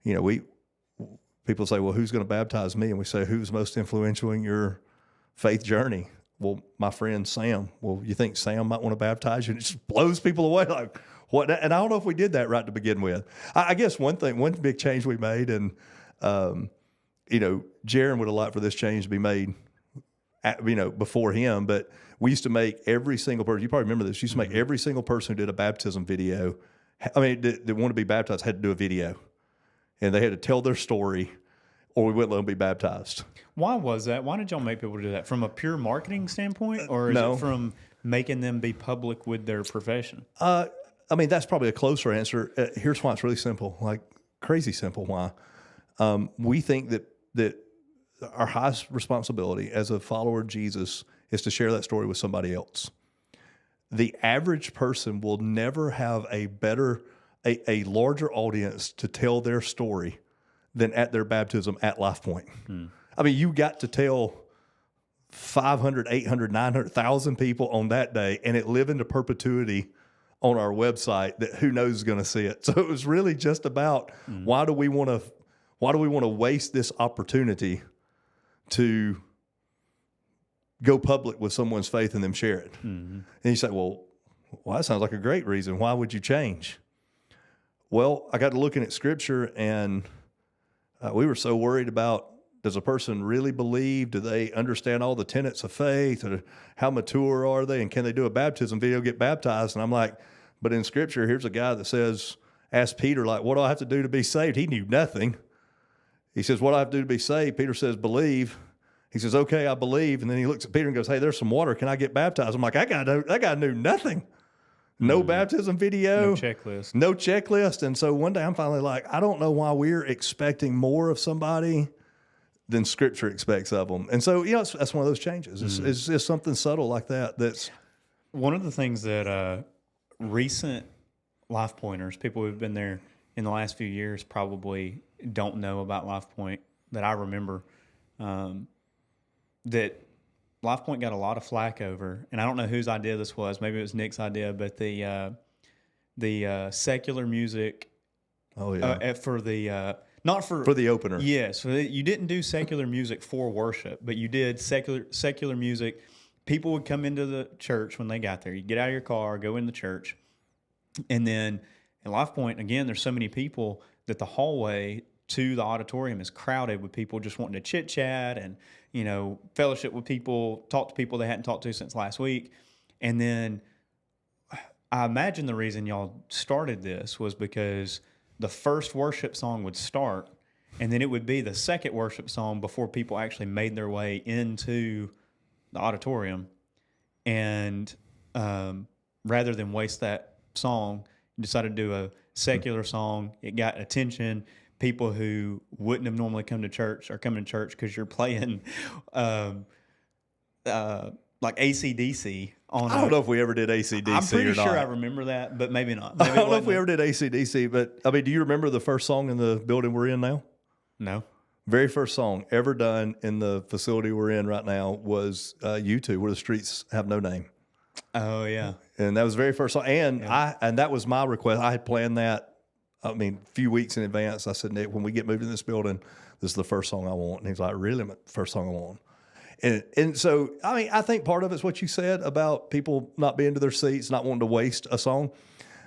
People say, well, who's going to baptize me? And we say, who's most influential in your faith journey. Well, my friend Sam, well, you think Sam might want to baptize you? And it just blows people away. Like, what? And I don't know if we did that right to begin with. I guess one big change we made, and, Jaron would have liked for this change to be made, before him, but we used to make every single person, you probably remember this, used to make every single person who did a baptism video, that wanted to be baptized had to do a video. And they had to tell their story, or we wouldn't let them be baptized. Why was that? Why did y'all make people do that? From a pure marketing standpoint, or is No. it from making them be public with their profession? That's probably a closer answer. Here's why it's really simple, like crazy simple. Why? We think that our highest responsibility as a follower of Jesus is to share that story with somebody else. The average person will never have a larger audience to tell their story than at their baptism at Lifepoint. You got to tell 500, 800, 900,000 people on that day, and it live into perpetuity on our website that who knows is going to see it. So it was really just about why do we want to waste this opportunity to go public with someone's faith and them share it? And you say, well, that sounds like a great reason. Why would you change? Well, I got to looking at Scripture, and we were so worried about, does a person really believe? Do they understand all the tenets of faith? Or how mature are they? And can they do a baptism video, get baptized? And I'm like, but in Scripture, here's a guy that says, ask Peter, like, what do I have to do to be saved? He knew nothing. He says, what do I have to do to be saved? Peter says, believe. He says, okay, I believe. And then he looks at Peter and goes, hey, there's some water. Can I get baptized? I'm like, that guy knew nothing. No baptism video. No checklist. And so one day I'm finally like, I don't know why we're expecting more of somebody than Scripture expects of them. And so, that's one of those changes. It's just something subtle like that. That's one of the things that recent Life Pointers, people who've been there in the last few years, probably don't know about Lifepoint that I remember, that Lifepoint got a lot of flack over, and I don't know whose idea this was. Maybe it was Nick's idea, but the secular music. Oh yeah. For the not for the opener. Yes, so you didn't do secular music for worship, but you did secular music. People would come into the church when they got there. You get out of your car, go in the church, and then at Lifepoint again, there's so many people that the hallway to the auditorium is crowded with people just wanting to chit chat and fellowship with people, talk to people they hadn't talked to since last week. And then I imagine the reason y'all started this was because the first worship song would start, and then it would be the second worship song before people actually made their way into the auditorium. And rather than waste that song, you decided to do a secular song. It got attention. People who wouldn't have normally come to church are coming to church because you're playing like AC/DC on. I don't know if we ever did AC/DC. I'm pretty or not. sure I remember that, but maybe not. Maybe I don't know if we ever did AC/DC, but do you remember the first song in the building we're in now? No. Very first song ever done in the facility we're in right now was U2, Where the Streets Have No Name. Oh yeah. And that was the very first song, and that was my request. I had planned that. A few weeks in advance. I said, Nick, when we get moved in this building, this is the first song I want. And he's like, really? First song I want. And so, I think part of it's what you said about people not being to their seats, not wanting to waste a song.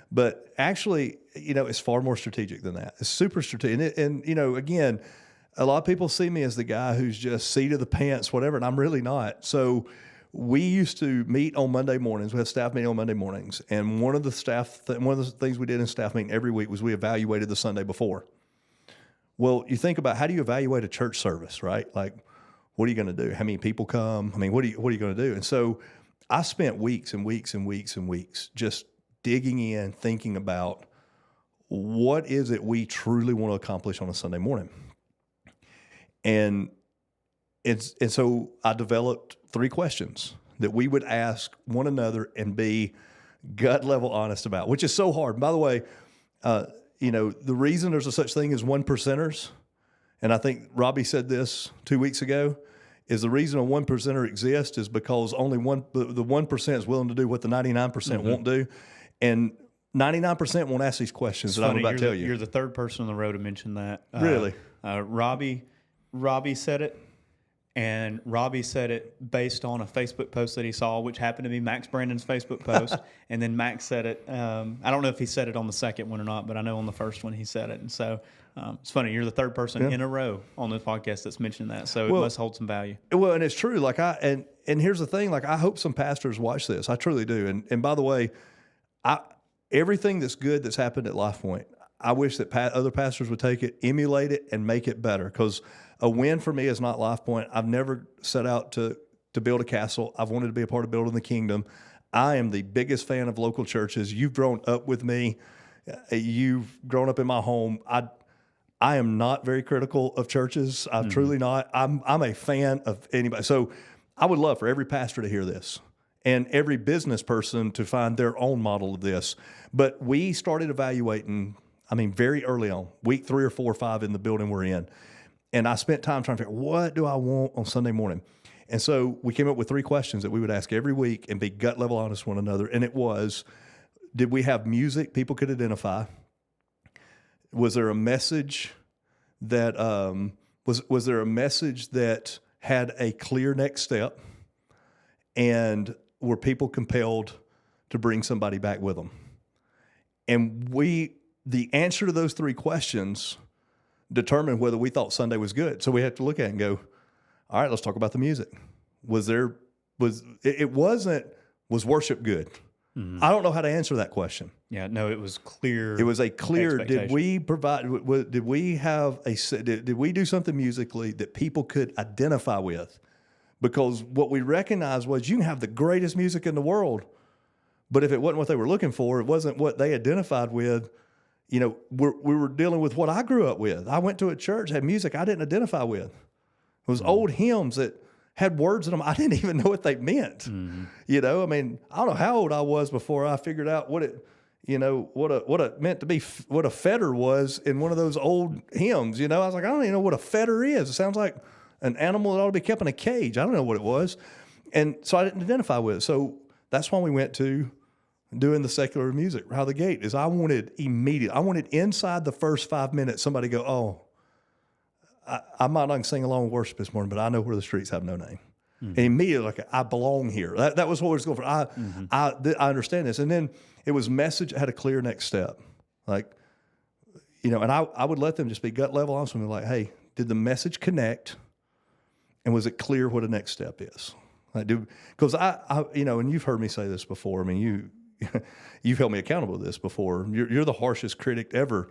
But actually, it's far more strategic than that. It's super strategic. And again, a lot of people see me as the guy who's just seat of the pants, whatever, and I'm really not. So we used to meet on Monday mornings. We had staff meeting on Monday mornings. And one of the things we did in staff meeting every week was we evaluated the Sunday before. Well, you think about how do you evaluate a church service, right? Like, what are you going to do? How many people come? What are you going to do? And so I spent weeks and weeks and weeks and weeks just digging in, thinking about what is it we truly want to accomplish on a Sunday morning. And so I developed 3 questions that we would ask one another and be gut level honest about, which is so hard. And by the way, the reason there's a such thing as 1%ers, and I think Robbie said this 2 weeks ago, is the reason a 1%er exists is because only the 1% is willing to do what the 99% won't do. And 99% won't ask these questions that I'm about to tell you. You're the third person on the row to mention that. Really? Robbie said it. And Robbie said it based on a Facebook post that he saw, which happened to be Max Brandon's Facebook post. And then Max said it. I don't know if he said it on the second one or not, but I know on the first one he said it. And so it's funny. You're the third person in a row on this podcast that's mentioned that. So it must hold some value. Well, and it's true. Like and here's the thing. Like I hope some pastors watch this. I truly do. And by the way, everything that's good that's happened at Lifepoint, I wish that other pastors would take it, emulate it, and make it better. Because a win for me is not Lifepoint. I've never set out to build a castle. I've wanted to be a part of building the kingdom. I am the biggest fan of local churches. You've grown up with me. You've grown up in my home. I am not very critical of churches. I'm truly not. I'm a fan of anybody. So I would love for every pastor to hear this and every business person to find their own model of this. But we started evaluating, very early on, week 3 or 4 or 5 in the building we're in. And I spent time trying to figure out, what do I want on Sunday morning? And so we came up with 3 questions that we would ask every week and be gut level honest with one another. And it was, did we have music people could identify? Was there a message that was there a message that had a clear next step? And were people compelled to bring somebody back with them? And the answer to those 3 questions determined whether we thought Sunday was good. So we had to look at it and go, all right, let's talk about the music. Was worship good? Mm-hmm. I don't know how to answer that question. Yeah, no, it was clear. It was a clear, did we do something musically that people could identify with? Because what we recognized was you can have the greatest music in the world, but if it wasn't what they were looking for, it wasn't what they identified with. We were dealing with what I grew up with. I went to a church, had music I didn't identify with. It was old hymns that had words in them I didn't even know what they meant. Mm-hmm. I don't know how old I was before I figured out what it meant to be, what a fetter was in one of those old hymns. I was like, I don't even know what a fetter is. It sounds like an animal that ought to be kept in a cage. I don't know what it was. And so I didn't identify with it. So that's why we went to doing the secular music right out of the gate. Is I wanted inside the first 5 minutes somebody go, oh, I might not sing along with worship this morning, but I know where the streets have no name. Mm-hmm. And immediately, I belong here. That was what we was going for. I understand this. And then it was message had a clear next step. And I would let them just be gut level honest with me, like, hey, did the message connect? And was it clear what a next step is? Because and you've heard me say this before. You've held me accountable to this before. You're the harshest critic ever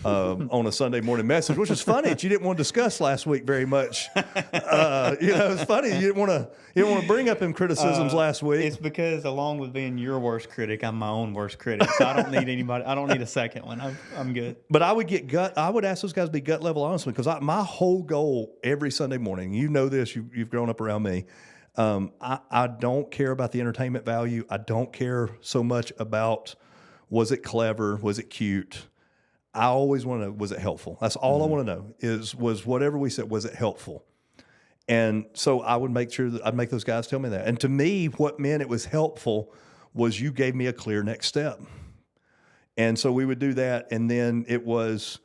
on a Sunday morning message, which is funny that you didn't want to discuss last week very much. It's funny you didn't want to bring up them criticisms last week. It's because along with being your worst critic, I'm my own worst critic. So I don't need anybody. I don't need a second one. I'm good. But I would ask those guys to be gut level honest with me, because my whole goal every Sunday morning, this, you've grown up around me. I don't care about the entertainment value. I don't care so much about, was it clever? Was it cute? I always want to know, was it helpful? That's all I want to know was whatever we said, was it helpful? And so I would make sure that I'd make those guys tell me that. And to me, what meant it was helpful was you gave me a clear next step. And so we would do that. And then it was,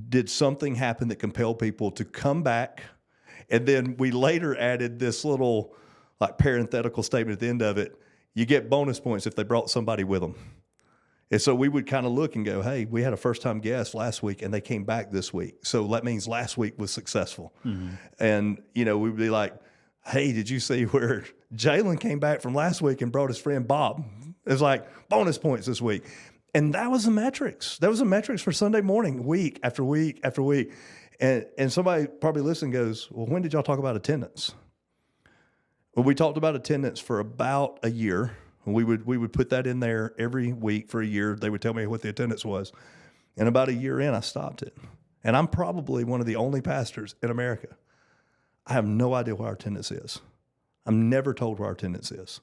did something happen that compelled people to come back? And then we later added this little parenthetical statement at the end of it. You get bonus points if they brought somebody with them. And so we would kind of look and go, hey, we had a first-time guest last week and they came back this week. So that means last week was successful. Mm-hmm. And, we would be like, hey, did you see where Jaylon came back from last week and brought his friend Bob? It was like bonus points this week. And that was the metrics. That was the metrics for Sunday morning, week after week after week. And somebody probably listening goes, well, when did y'all talk about attendance? Well, we talked about attendance for about a year. We would put that in there every week for a year. They would tell me what the attendance was. And about a year in, I stopped it. And I'm probably one of the only pastors in America. I have no idea what our attendance is. I'm never told what our attendance is.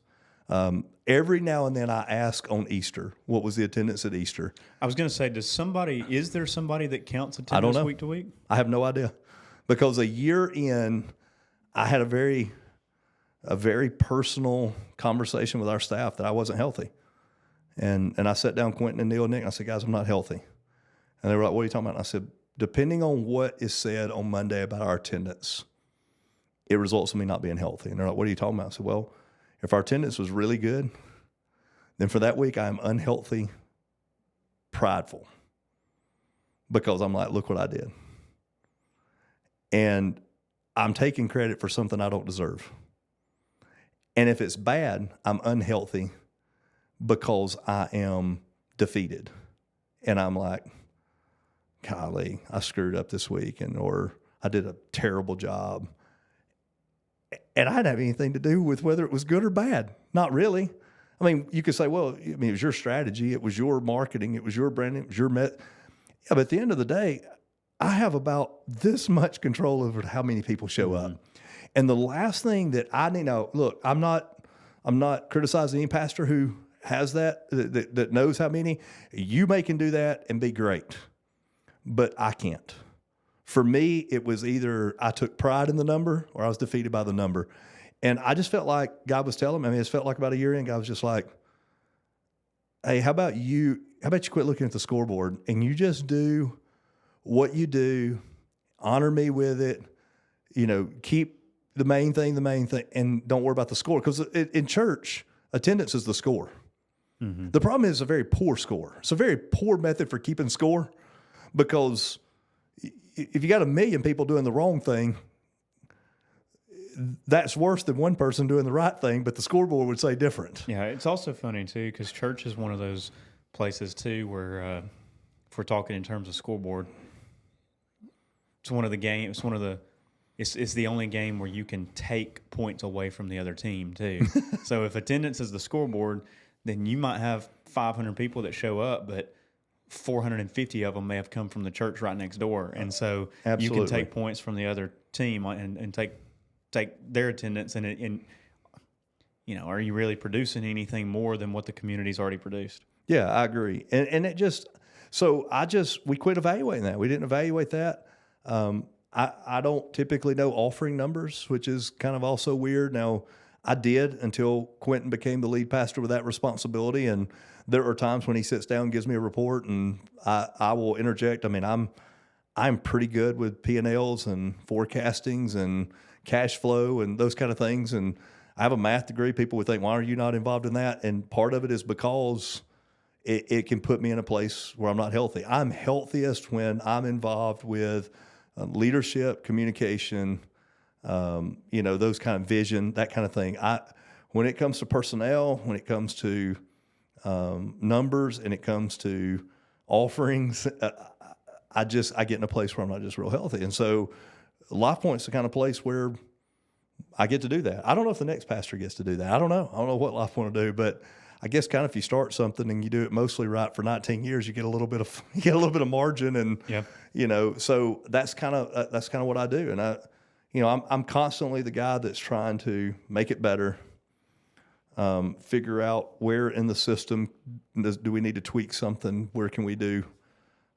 Every now and then I ask on Easter, what was the attendance at Easter? I was going to say, is there somebody that counts attendance I don't know. Week to week? I have no idea. Because a year in, I had a very personal conversation with our staff that I wasn't healthy. And I sat down Quentin and Neil and Nick, and I said, guys, I'm not healthy. And they were like, what are you talking about? And I said, depending on what is said on Monday about our attendance, it results in me not being healthy. And they're like, what are you talking about? I said, well, if our attendance was really good, then for that week I am unhealthy, prideful, because I'm like, look what I did. And I'm taking credit for something I don't deserve. And if it's bad, I'm unhealthy because I am defeated. And I'm like, golly, I screwed up this week, or I did a terrible job. And I didn't have anything to do with whether it was good or bad. Not really. I mean, you could say, well, it was your strategy. It was your marketing. It was your branding. It was your Yeah, but at the end of the day, I have about this much control over how many people show up. And the last thing that I need to know, look, I'm not criticizing any pastor who has that knows how many. You can do that and be great, but I can't. For me, it was either I took pride in the number or I was defeated by the number. And I just felt like God was telling me, it felt like about a year in, God was just like, hey, how about you quit looking at the scoreboard and you just do what you do, honor me with it, keep the main thing, and don't worry about the score. Because in church, attendance is the score. Mm-hmm. The problem is a very poor score. It's a very poor method for keeping score, because if you got 1 million people doing the wrong thing, that's worse than one person doing the right thing, but the scoreboard would say different. Yeah, it's also funny, too, because church is one of those places, too, where if we're talking in terms of scoreboard, it's one of the games, it's the only game where you can take points away from the other team, too. So if attendance is the scoreboard, then you might have 500 people that show up, but 450 of them may have come from the church right next door. And so Absolutely. You can take points from the other team and take their attendance, and are you really producing anything more than what the community's already produced? Yeah, I agree. And it just, we quit evaluating that. We didn't evaluate that. I don't typically know offering numbers, which is kind of also weird. Now, I did until Quentin became the lead pastor with that responsibility. And there are times when he sits down and gives me a report, and I will interject. I'm pretty good with P&Ls and forecastings and cash flow and those kind of things. And I have a math degree. People would think, why are you not involved in that? And part of it is because it can put me in a place where I'm not healthy. I'm healthiest when I'm involved with leadership, communication, those kind of vision, that kind of thing. When it comes to personnel, when it comes to numbers, and it comes to offerings, I get in a place where I'm not just real healthy. And so Lifepoint's the kind of place where I get to do that. I don't know if the next pastor gets to do that. I don't know what Lifepoint will do, but I guess kind of if you start something and you do it mostly right for 19 years, you get a little bit of margin, and yep. So that's kind of what I do. And I'm constantly the guy that's trying to make it better, figure out where in the system do we need to tweak something, where can we do,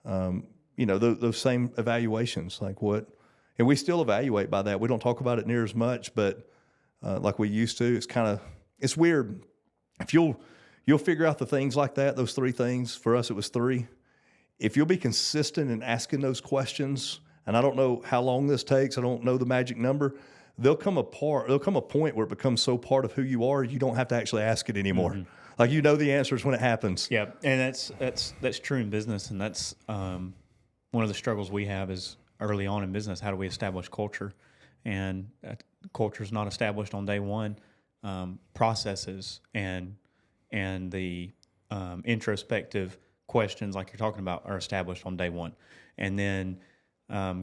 those same evaluations, like what, and we still evaluate by that. We don't talk about it near as much, but like we used to. It's weird. If you'll figure out the things like that, those 3 things. For us, it was 3. If you'll be consistent in asking those questions, and I don't know how long this takes, I don't know the magic number, there'll come a point where it becomes so part of who you are, you don't have to actually ask it anymore. Mm-hmm. Like, the answers when it happens. Yeah, and that's true in business, and that's one of the struggles we have is early on in business. How do we establish culture? And culture is not established on day one. Processes and the introspective questions, like you're talking about, are established on day one, and then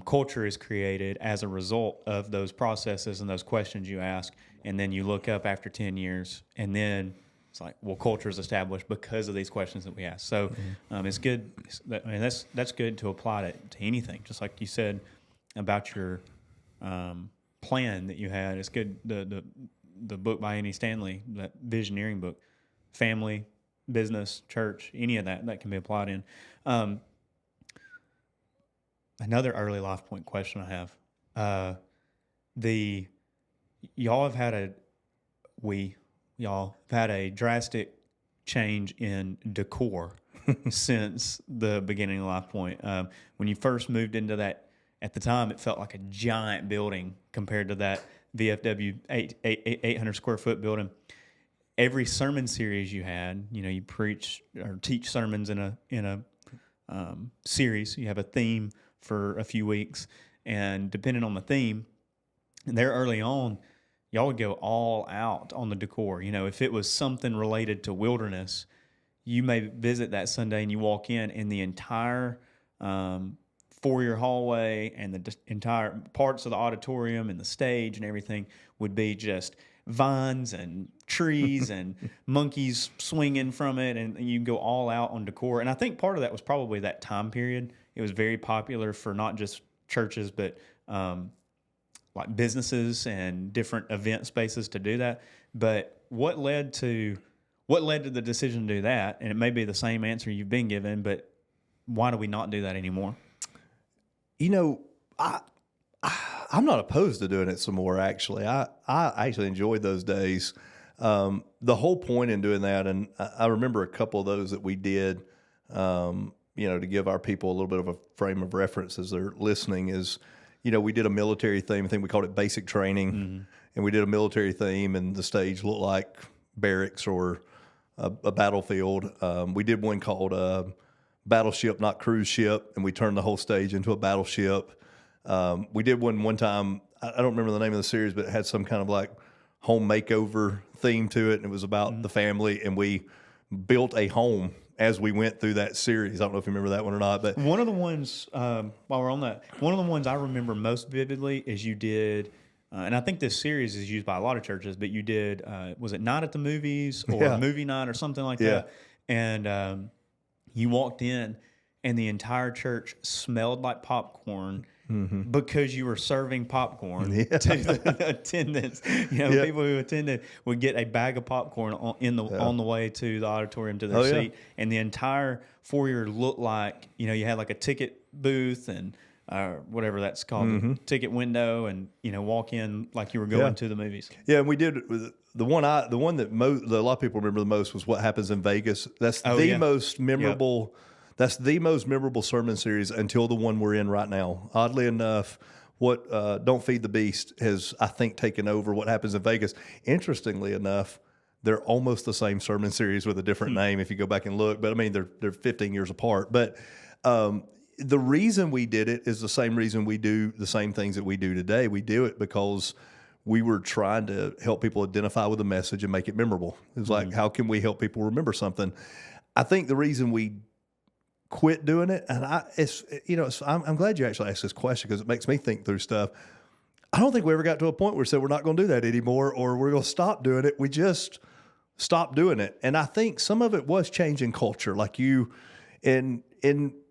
culture is created as a result of those processes and those questions you ask. And then you look up after 10 years, and then it's like, well, culture is established because of these questions that we ask. So it's good. That's good to apply to anything. Just like you said about your plan that you had. It's good. The book by Andy Stanley, that visioneering book, family, business, church, any of that can be applied in. Another early Lifepoint question I have. Y'all have had a drastic change in decor since the beginning of Lifepoint. When you first moved into that, at the time, it felt like a giant building compared to VFW 800 square foot building. Every sermon series you had, you preach or teach sermons in a series. You have a theme for a few weeks, and depending on the theme, there early on, y'all would go all out on the decor. If it was something related to wilderness, you may visit that Sunday and you walk in, and the entire foyer hallway and the entire parts of the auditorium and the stage and everything would be just vines and trees and monkeys swinging from it, and you go all out on decor. And I think part of that was probably that time period. It was very popular for not just churches, but like businesses and different event spaces to do that. But what led to the decision to do that? And it may be the same answer you've been given, but why do we not do that anymore? I'm not opposed to doing it some more, actually. I actually enjoyed those days. The whole point in doing that, and I remember a couple of those that we did, to give our people a little bit of a frame of reference as they're listening, is, we did a military theme. I think we called it basic training. Mm-hmm. And we did a military theme, and the stage looked like barracks or a battlefield. We did one called Battleship, Not Cruise Ship, and we turned the whole stage into a battleship. We did one time, I don't remember the name of the series, but it had some kind of like home makeover theme to it, and it was about the family, and we built a home as we went through that series. I don't know if you remember that one or not, but one of the ones, while we're on that, one of the ones I remember most vividly is you did, and I think this series is used by a lot of churches, but you did, was it Night at the Movies or Movie Night or something like that? And you walked in, and the entire church smelled like popcorn. Mm-hmm. Because you were serving popcorn to the attendants. People who attended would get a bag of popcorn on the way to the auditorium to their seat. And the entire foyer looked like, you had like a ticket booth and whatever that's called, ticket window, and, walk in like you were going to the movies. Yeah, and we did the one that a lot of people remember the most was What Happens in Vegas. That's most memorable. Yep. That's the most memorable sermon series until the one we're in right now. Oddly enough, what Don't Feed the Beast has, I think, taken over What Happens in Vegas. Interestingly enough, they're almost the same sermon series with a different name if you go back and look. But, I mean, they're 15 years apart. But the reason we did it is the same reason we do the same things that we do today. We do it because we were trying to help people identify with the message and make it memorable. It was like, how can we help people remember something? I think the reason we quit doing it, and I'm glad you actually asked this question because it makes me think through stuff. I don't think we ever got to a point where we said we're not going to do that anymore or we're going to stop doing it. We just stopped doing it. And I think some of it was changing culture, like and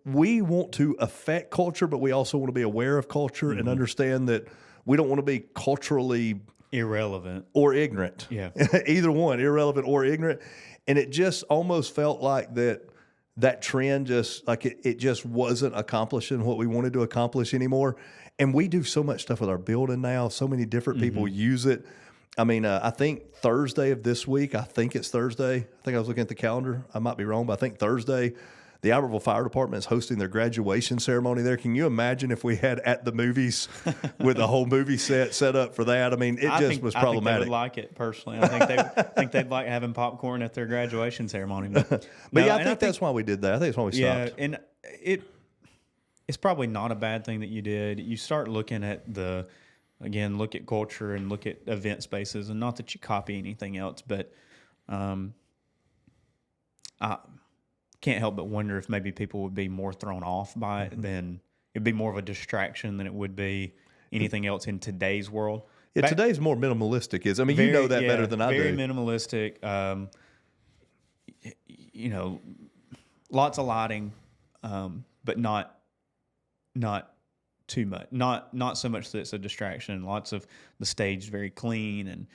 we want to affect culture, but we also want to be aware of culture and understand that we don't want to be culturally irrelevant or ignorant. Yeah. Either one, irrelevant or ignorant. And it just almost felt like that trend just like it just wasn't accomplishing what we wanted to accomplish anymore. And we do so much stuff with our building now. So many different people use it. I mean, I think Thursday of this week, I think it's Thursday. I think I was looking at the calendar. I might be wrong, but I think Thursday, the Albertville Fire Department is hosting their graduation ceremony there. Can you imagine if we had At the Movies with a whole movie set up for that? I mean, was problematic. I think they would like it personally. I think they'd like having popcorn at their graduation ceremony. But I think that's why we did that. I think that's why we stopped. Yeah, and it's probably not a bad thing that you did. You start looking at look at culture and look at event spaces, and not that you copy anything else, but I can't help but wonder if maybe people would be more thrown off by it than it'd be more of a distraction than it would be anything else in today's world. Yeah, today's more minimalistic. You know that better than I do. Very minimalistic. Lots of lighting, but not too much. Not so much that it's a distraction. Lots of the stage very clean, and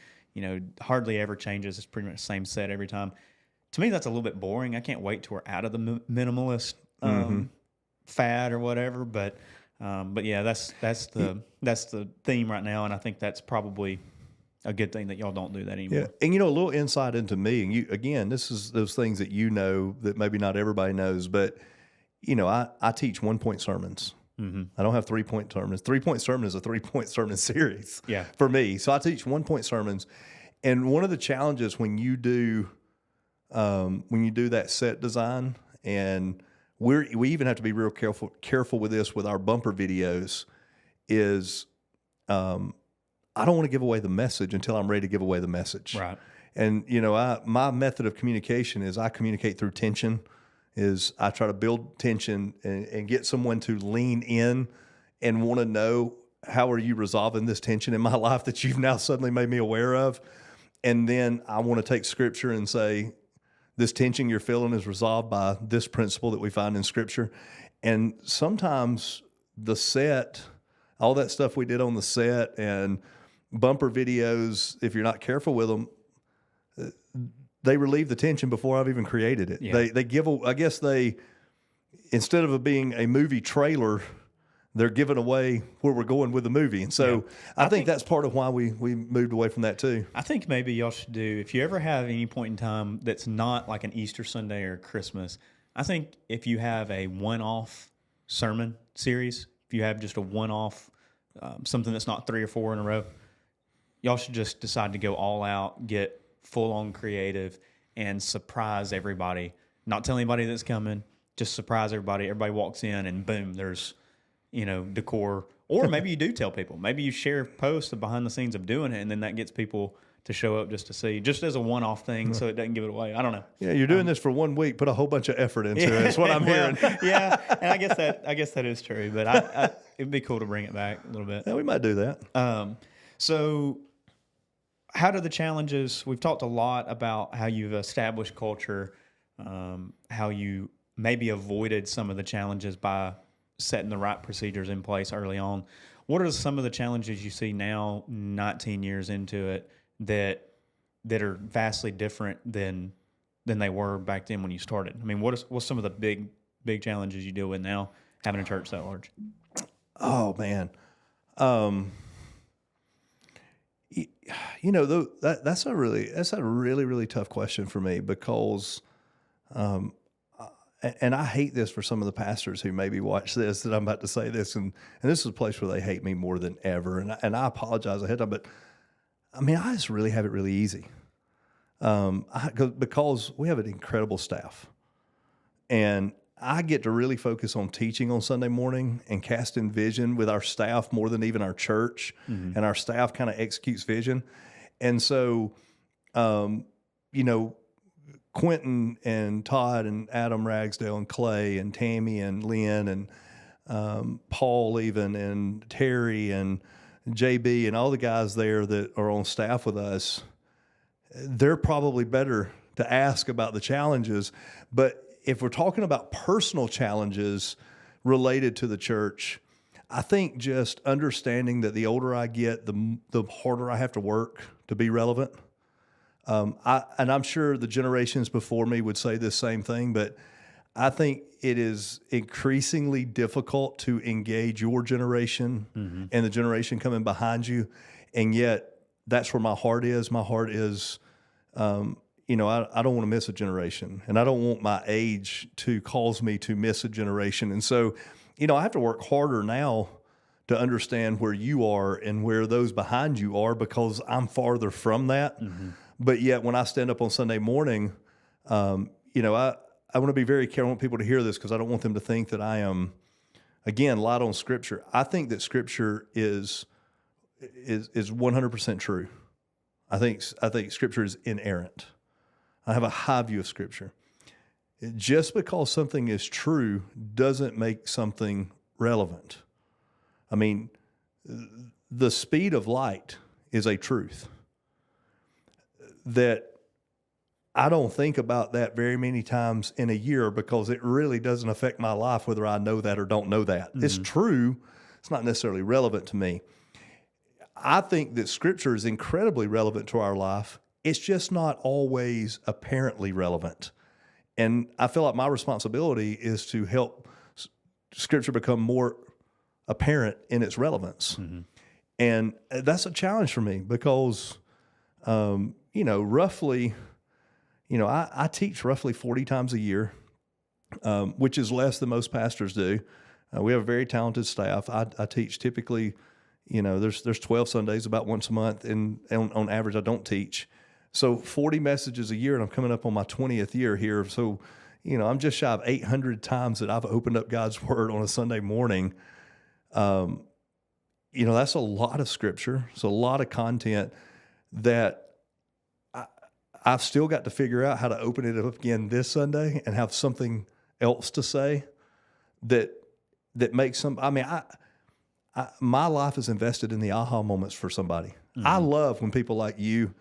hardly ever changes. It's pretty much the same set every time. To me, that's a little bit boring. I can't wait till we're out of the minimalist fad or whatever. But yeah, that's the theme right now, and I think that's probably a good thing that y'all don't do that anymore. Yeah, and a little insight into me, and this is those things that that maybe not everybody knows, but I teach 1-point sermons. I don't have 3-point sermons. 3-point sermon is a 3-point sermon series for me. So I teach 1-point sermons. And one of the challenges when you do that set design, and we even have to be real careful with this with our bumper videos, is I don't want to give away the message until I'm ready to give away the message. Right. And, my method of communication is I communicate through tension. Is I try to build tension and get someone to lean in and want to know, how are you resolving this tension in my life that you've now suddenly made me aware of? And then I want to take Scripture and say, this tension you're feeling is resolved by this principle that we find in Scripture. And sometimes the set, all that stuff we did on the set and bumper videos, if you're not careful with them, they relieve the tension before I've even created it. Yeah. They give, I guess instead of it being a movie trailer, they're giving away where we're going with the movie. And so I think that's part of why we moved away from that too. I think maybe y'all should do, if you ever have any point in time that's not like an Easter Sunday or Christmas, I think if you have a one-off sermon series, if you have just a one-off, something that's not 3 or 4 in a row, y'all should just decide to go all out, get full-on creative, and surprise everybody. Not tell anybody that's coming, just surprise everybody. Everybody walks in and boom, there's, decor. Or maybe you do tell people. Maybe you share posts of behind the scenes of doing it, and then that gets people to show up just to see, just as a one-off thing, so it doesn't give it away. I don't know. Yeah, you're doing this for 1 week. Put a whole bunch of effort into it. That's what I'm hearing. Yeah, and I guess that is true. But it'd be cool to bring it back a little bit. Yeah, we might do that. So, how do the challenges? We've talked a lot about how you've established culture, how you maybe avoided some of the challenges by setting the right procedures in place early on. What are some of the challenges you see now, 19 years into it, that are vastly different than they were back then when you started? I mean, what's some of the big challenges you deal with now, having a church that large? Oh man, that's a really tough question for me because, and I hate this for some of the pastors who maybe watch this, that I'm about to say this, and this is a place where they hate me more than ever, and I apologize ahead of time, but I mean, I just really have it really easy, because we have an incredible staff, and I get to really focus on teaching on Sunday morning and casting vision with our staff more than even our church, and our staff kind of executes vision, and so, Quentin and Todd and Adam Ragsdale and Clay and Tammy and Lynn and Paul even and Terry and JB and all the guys there that are on staff with us, they're probably better to ask about the challenges. But if we're talking about personal challenges related to the church, I think just understanding that the older I get, the harder I have to work to be relevant. And I'm sure the generations before me would say this same thing, but I think it is increasingly difficult to engage your generation and the generation coming behind you. And yet that's where my heart is. My heart is, I don't want to miss a generation, and I don't want my age to cause me to miss a generation. And so, I have to work harder now to understand where you are and where those behind you are, because I'm farther from that. But yet when I stand up on Sunday morning, I want to be very careful. I want people to hear this because I don't want them to think that I am, again, light on Scripture. I think that Scripture is 100% true. I think Scripture is inerrant. I have a high view of Scripture. Just because something is true doesn't make something relevant. I mean, the speed of light is a truth that I don't think about that very many times in a year, because it really doesn't affect my life whether I know that or don't know that. It's true. It's not necessarily relevant to me. I think that Scripture is incredibly relevant to our life. It's just not always apparently relevant. And I feel like my responsibility is to help Scripture become more apparent in its relevance. And that's a challenge for me because, roughly, I teach roughly 40 times a year, which is less than most pastors do. We have a very talented staff. I teach typically, there's 12 Sundays about once a month, and on average I don't teach. So 40 messages a year, and I'm coming up on my 20th year here. So, I'm just shy of 800 times that I've opened up God's Word on a Sunday morning. That's a lot of scripture. It's a lot of content that I've still got to figure out how to open it up again this Sunday and have something else to say that makes some. I mean, my life is invested in the aha moments for somebody. Mm-hmm. I love when people like you,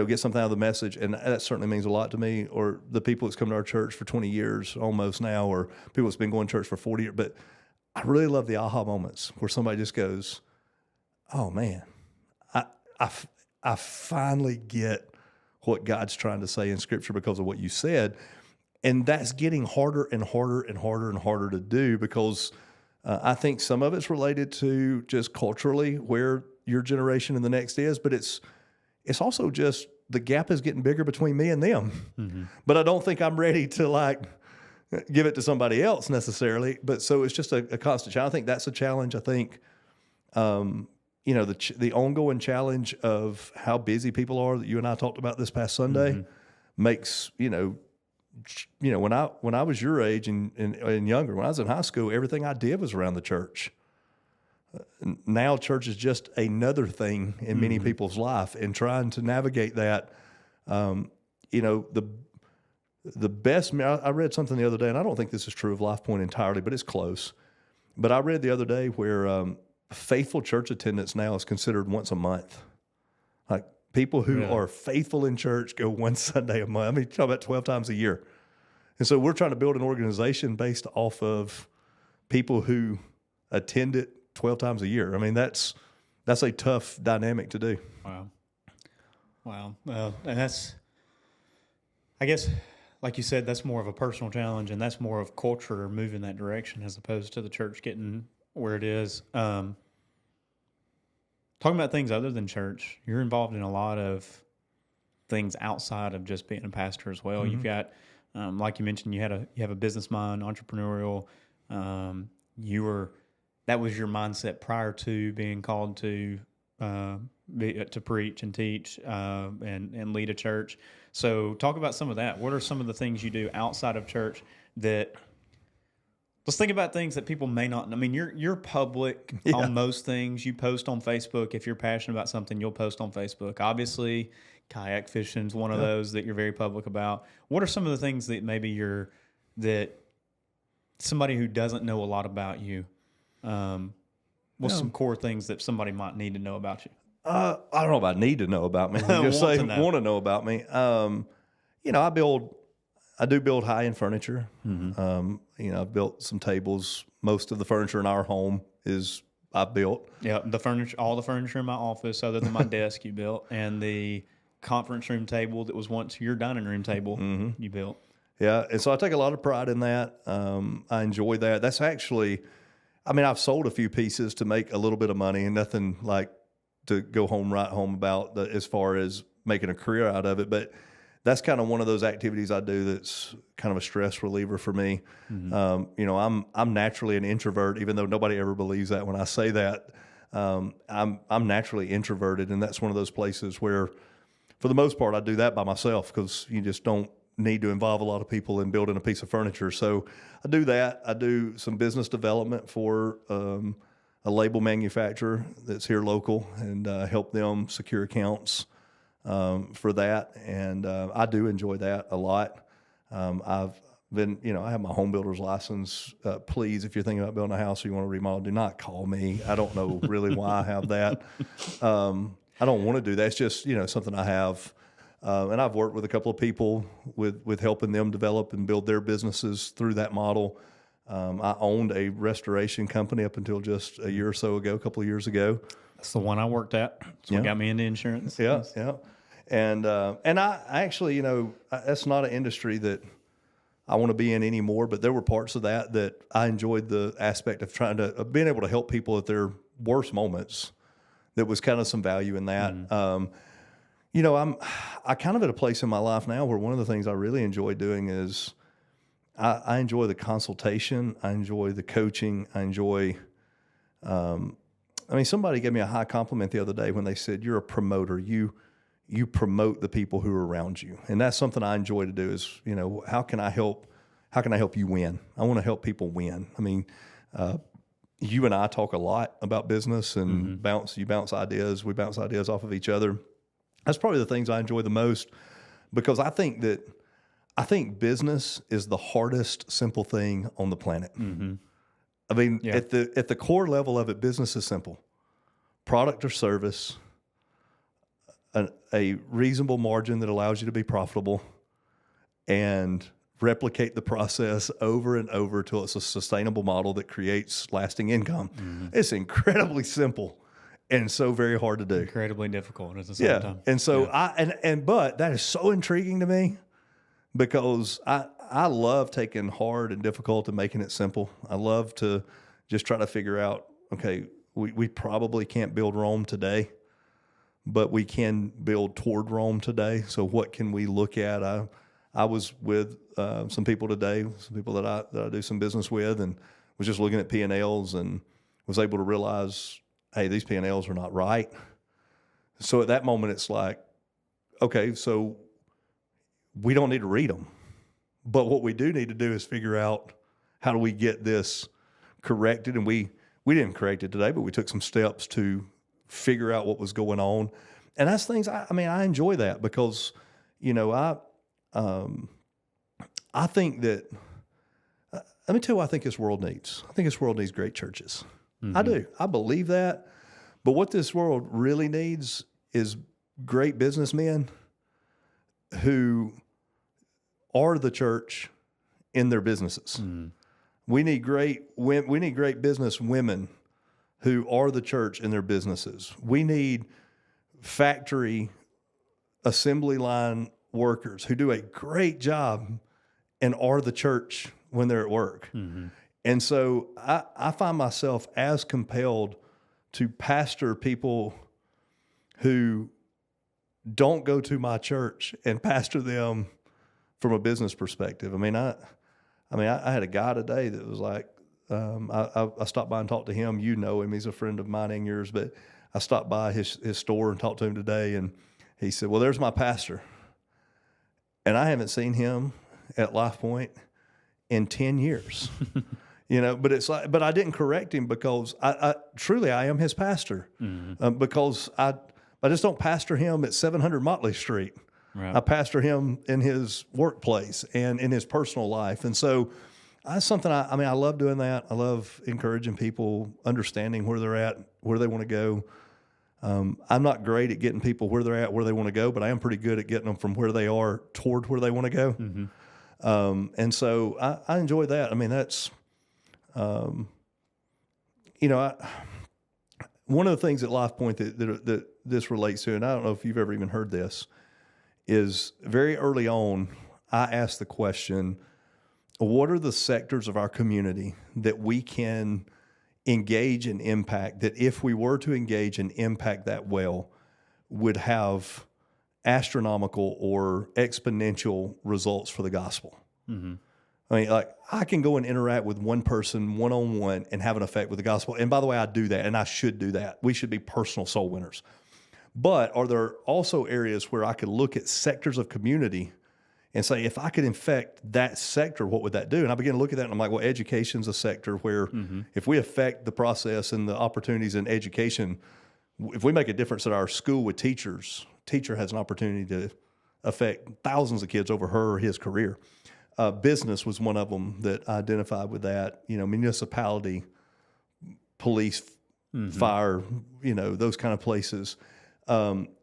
get something out of the message, and that certainly means a lot to me. Or the people that's come to our church for 20 years almost now, or people that's been going to church for 40 years. But I really love the aha moments where somebody just goes, "Oh man, I finally get what God's trying to say in Scripture because of what you said." And that's getting harder and harder and harder and harder to do because I think some of it's related to just culturally where your generation and the next is, but it's also just the gap is getting bigger between me and them. Mm-hmm. But I don't think I'm ready to give it to somebody else necessarily. But so it's just a constant challenge. I think that's a challenge. I think, the ongoing challenge of how busy people are that you and I talked about this past Sunday mm-hmm. makes, when I was your age and younger, when I was in high school, everything I did was around the church. Now church is just another thing in mm-hmm. many people's life, and trying to navigate that, the best, I read something the other day, and I don't think this is true of Lifepoint entirely, but it's close. But I read the other day where faithful church attendance now is considered once a month. Like people who are faithful in church go one Sunday a month. I mean, talk about 12 times a year. And so we're trying to build an organization based off of people who attend it 12 times a year. I mean, that's a tough dynamic to do. Wow. Well, and that's, I guess, like you said, that's more of a personal challenge, and that's more of culture moving that direction as opposed to the church getting where it is. Talking about things other than church, you're involved in a lot of things outside of just being a pastor as well. Mm-hmm. You've got, like you mentioned, you have a business mind, entrepreneurial. That was your mindset prior to being called to preach and teach and lead a church. So talk about some of that. What are some of the things you do outside of church that? Let's think about things that people may not. I mean, you're public on most things. You post on Facebook. If you're passionate about something, you'll post on Facebook. Obviously, kayak fishing is one of those that you're very public about. What are some of the things that maybe that somebody who doesn't know a lot about you? What's some core things that somebody might need to know about you? I don't know about need to know about me. Just say want to know about me. I do build high-end furniture. Mm-hmm. I've built some tables. Most of the furniture in our home I've built. Yeah, all the furniture in my office, other than my desk, you built, and the conference room table that was once your dining room table, mm-hmm. you built. Yeah, and so I take a lot of pride in that. I enjoy that. That's actually, I've sold a few pieces to make a little bit of money, and nothing like to go right home about as far as making a career out of it, but that's kind of one of those activities I do that's kind of a stress reliever for me. Mm-hmm. I'm naturally an introvert, even though nobody ever believes that when I say that. I'm naturally introverted, and that's one of those places where, for the most part, I do that by myself because you just don't need to involve a lot of people in building a piece of furniture. So I do that. I do some business development for a label manufacturer that's here local and help them secure accounts for that, and I do enjoy that a lot. I've been, I have my home builder's license. Please, if you're thinking about building a house or you want to remodel, do not call me. I don't know really why I have that. I don't want to do that. It's just, something I have. And I've worked with a couple of people with helping them develop and build their businesses through that model. I owned a restoration company up until just a year or so ago, a couple of years ago. That's the one I worked at. That's what got me into insurance. Yeah, yeah. And I actually, that's not an industry that I want to be in anymore, but there were parts of that I enjoyed the aspect of being able to help people at their worst moments. There was kind of some value in that. Mm-hmm. I kind of at a place in my life now where one of the things I really enjoy doing is I enjoy the consultation. I enjoy the coaching. I enjoy, somebody gave me a high compliment the other day when they said, you're a promoter. You promote the people who are around you. And that's something I enjoy to do is, how can I help you win? I want to help people win. I mean, you and I talk a lot about business and you bounce ideas. We bounce ideas off of each other. That's probably the things I enjoy the most, because I think business is the hardest simple thing on the planet. Mm-hmm. I mean, at the core level of it, business is simple. Product or service, a reasonable margin that allows you to be profitable, and replicate the process over and over till it's a sustainable model that creates lasting income. Mm-hmm. It's incredibly simple and so very hard to do. Incredibly difficult at the same time. And so but that is so intriguing to me, because I love taking hard and difficult and making it simple. I love to just try to figure out, okay, we probably can't build Rome today, but we can build toward Rome today. So what can we look at? I was with some people today, some people that I do some business with, and was just looking at P&Ls and was able to realize, hey, these P&Ls are not right. So at that moment, it's like, okay, so we don't need to read them. But what we do need to do is figure out, how do we get this corrected? And we didn't correct it today, but we took some steps to figure out what was going on. And that's things, I enjoy that, because, I think that, let me tell you what I think this world needs. I think this world needs great churches. Mm-hmm. I do. I believe that. But what this world really needs is great businessmen who are the church in their businesses. Mm. We need great business women who are the church in their businesses. We need factory assembly line workers who do a great job and are the church when they're at work. Mm-hmm. And so I find myself as compelled to pastor people who don't go to my church and pastor them from a business perspective. I had a guy today that was like, I stopped by and talked to him. You know him. He's a friend of mine and yours, but I stopped by his store and talked to him today, and he said, well, there's my pastor. And I haven't seen him at Lifepoint in 10 years. But it's like, but I didn't correct him, because I truly am his pastor. Mm-hmm. Because I just don't pastor him at 700 Motley Street. Right. I pastor him in his workplace and in his personal life. And so that's something I love doing that. I love encouraging people, understanding where they're at, where they want to go. I'm not great at getting people where they're at, where they want to go, but I am pretty good at getting them from where they are toward where they want to go. Mm-hmm. And so I enjoy that. That's, one of the things at Lifepoint that this relates to, and I don't know if you've ever even heard this, is very early on, I asked the question, what are the sectors of our community that we can engage and impact, that if we were to engage and impact that well, would have astronomical or exponential results for the gospel? Mm-hmm. I can go and interact with one person one-on-one and have an effect with the gospel. And by the way, I do that, and I should do that. We should be personal soul winners. But are there also areas where I could look at sectors of community and say, if I could infect that sector, what would that do? And I begin to look at that, and I'm like, well, education's a sector where if we affect the process and the opportunities in education, if we make a difference at our school with teachers, teacher has an opportunity to affect thousands of kids over her or his career. Business was one of them that I identified with that, municipality, police, fire, those kind of places.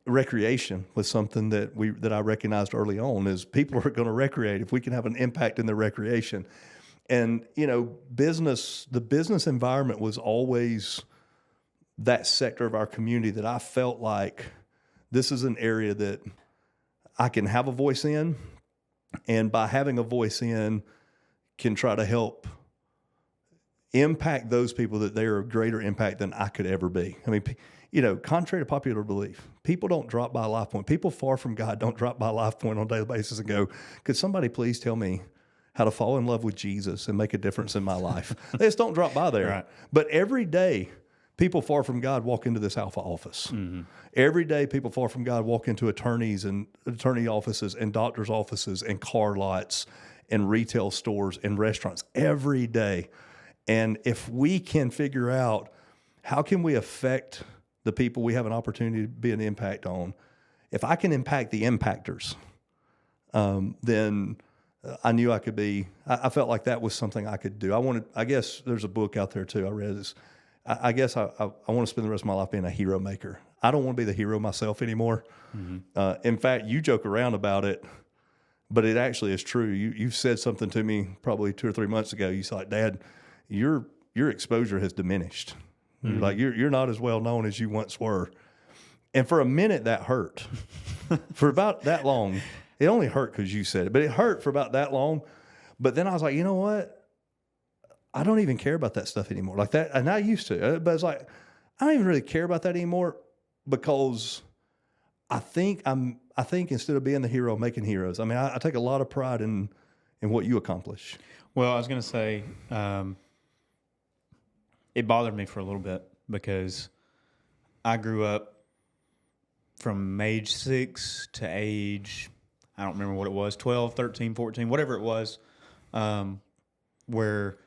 Recreation was something that I recognized early on, is people are going to recreate if we can have an impact in their recreation. And, the business environment was always that sector of our community that I felt like this is an area that I can have a voice in, and by having a voice in, can try to help impact those people that they are of greater impact than I could ever be. Contrary to popular belief, people don't drop by Lifepoint. People far from God don't drop by Lifepoint on a daily basis and go, could somebody please tell me how to fall in love with Jesus and make a difference in my life. They just don't drop by there. Right. But every day, people far from God walk into this Alpha office. Every day, people far from God walk into attorney offices and doctors' offices and car lots and retail stores and restaurants every day. And if we can figure out how can we affect the people we have an opportunity to be an impact on, if I can impact the impactors, then I knew I could be. I felt like that was something I could do. I guess there's a book out there too. I read this. I guess I want to spend the rest of my life being a hero maker. I don't want to be the hero myself anymore. In fact, you joke around about it, but it actually is true. You've said something to me probably 2 or 3 months ago. You said, Dad, your exposure has diminished. You're like, you're not as well known as you once were. And for a minute, that hurt. For about that long. It only hurt because you said it, but it hurt for about that long. But then I was like, you know what? I don't even care about that stuff anymore. Like that, and I used to, but it's like, I don't even really care about that anymore because I think instead of being the hero, making heroes. I mean, I take a lot of pride in what you accomplish. Well, I was going to say, it bothered me for a little bit because I grew up from age 6 to age, I don't remember what it was, 12, 13, 14, whatever it was, where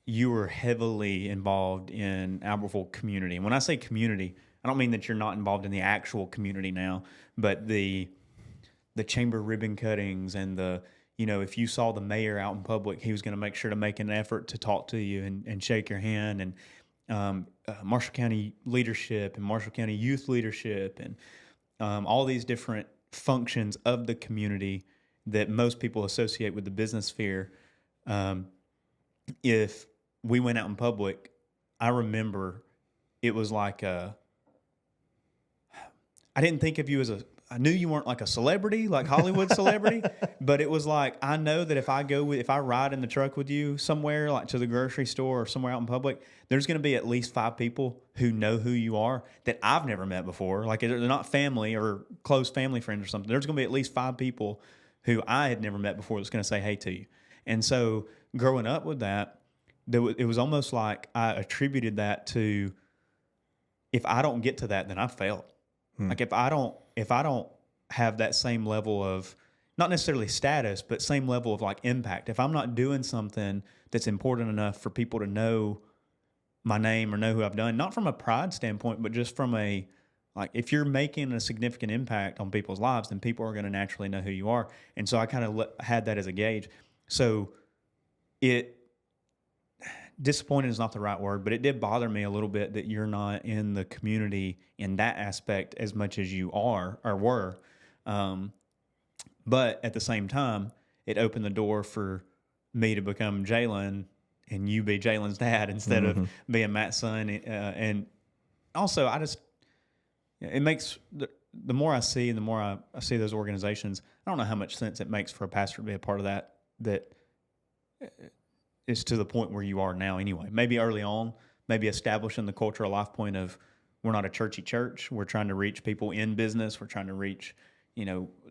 you were heavily involved in Albertville community. And when I say community, I don't mean that you're not involved in the actual community now, but the chamber ribbon cuttings and if you saw the mayor out in public, he was going to make sure to make an effort to talk to you and shake your hand, and Marshall County leadership and Marshall County youth leadership and all these different functions of the community that most people associate with the business sphere. If we went out in public, I remember it was like I didn't think of you as I knew you weren't like a celebrity, like Hollywood celebrity, but it was like, I know that if I ride in the truck with you somewhere, like to the grocery store or somewhere out in public, there's going to be at least 5 people who know who you are that I've never met before. Like they're not family or close family friends or something. There's going to be at least 5 people who I had never met before that's going to say hey to you. And so growing up with that, it was almost like I attributed that to, if I don't get to that, then I failed. Like if I don't have that same level of, not necessarily status, but same level of like impact, if I'm not doing something that's important enough for people to know my name or know who I've done, not from a pride standpoint, but just from like if you're making a significant impact on people's lives, then people are going to naturally know who you are. And so I kind of had that as a gauge. So disappointed is not the right word, but it did bother me a little bit that you're not in the community in that aspect as much as you are or were. But at the same time, it opened the door for me to become Jaylon and you be Jaylon's dad instead of being Matt's son. And also, it makes, the more I see and the more I see those organizations, I don't know how much sense it makes for a pastor to be a part of that is to the point where you are now anyway. Maybe early on, maybe establishing the cultural life point of, we're not a churchy church. We're trying to reach people in business. We're trying to reach,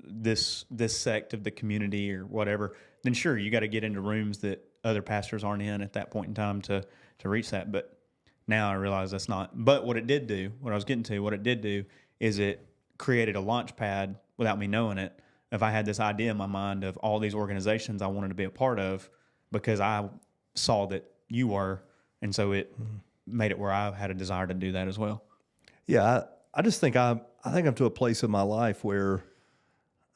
this sect of the community or whatever. Then sure, you got to get into rooms that other pastors aren't in at that point in time to reach that. But now I realize that's not. But what it did do is it created a launch pad without me knowing it. If I had this idea in my mind of all these organizations I wanted to be a part of, because I saw that you were, and so it made it where I had a desire to do that as well. Yeah, I just think I'm to a place in my life where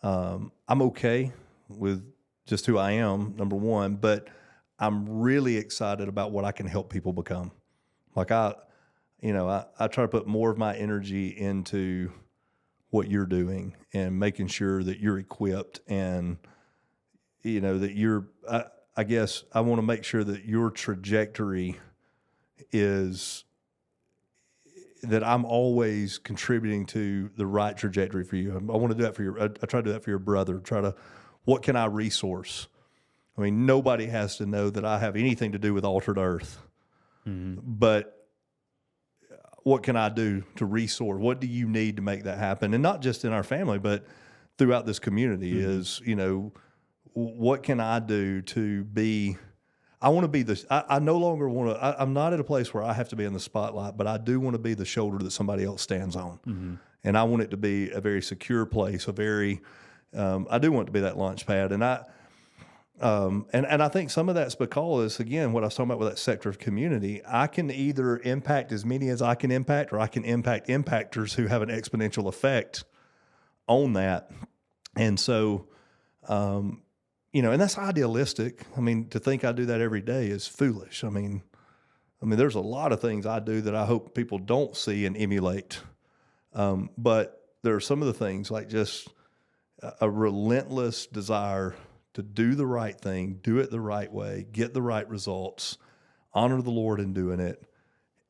I'm okay with just who I am, number one, but I'm really excited about what I can help people become. Like I try to put more of my energy into what you're doing and making sure that you're equipped and, that you're, I guess I want to make sure that your trajectory is that I'm always contributing to the right trajectory for you. I want to do that for I try to do that for your brother. What can I resource? I mean, nobody has to know that I have anything to do with Altered Earth, but what can I do to resource? What do you need to make that happen? And not just in our family, but throughout this community is, what can I do to be, I want to be I no longer want to, I'm not at a place where I have to be in the spotlight, but I do want to be the shoulder that somebody else stands on. Mm-hmm. And I want it to be a very secure place, I do want it to be that launch pad. And I think some of that's because, again, what I was talking about with that sector of community, I can either impact as many as I can impact, or I can impact impactors who have an exponential effect on that. And so, and that's idealistic. I mean, to think I do that every day is foolish. I mean, there's a lot of things I do that I hope people don't see and emulate. But there are some of the things, like just a relentless desire to do the right thing, do it the right way, get the right results, honor the Lord in doing it,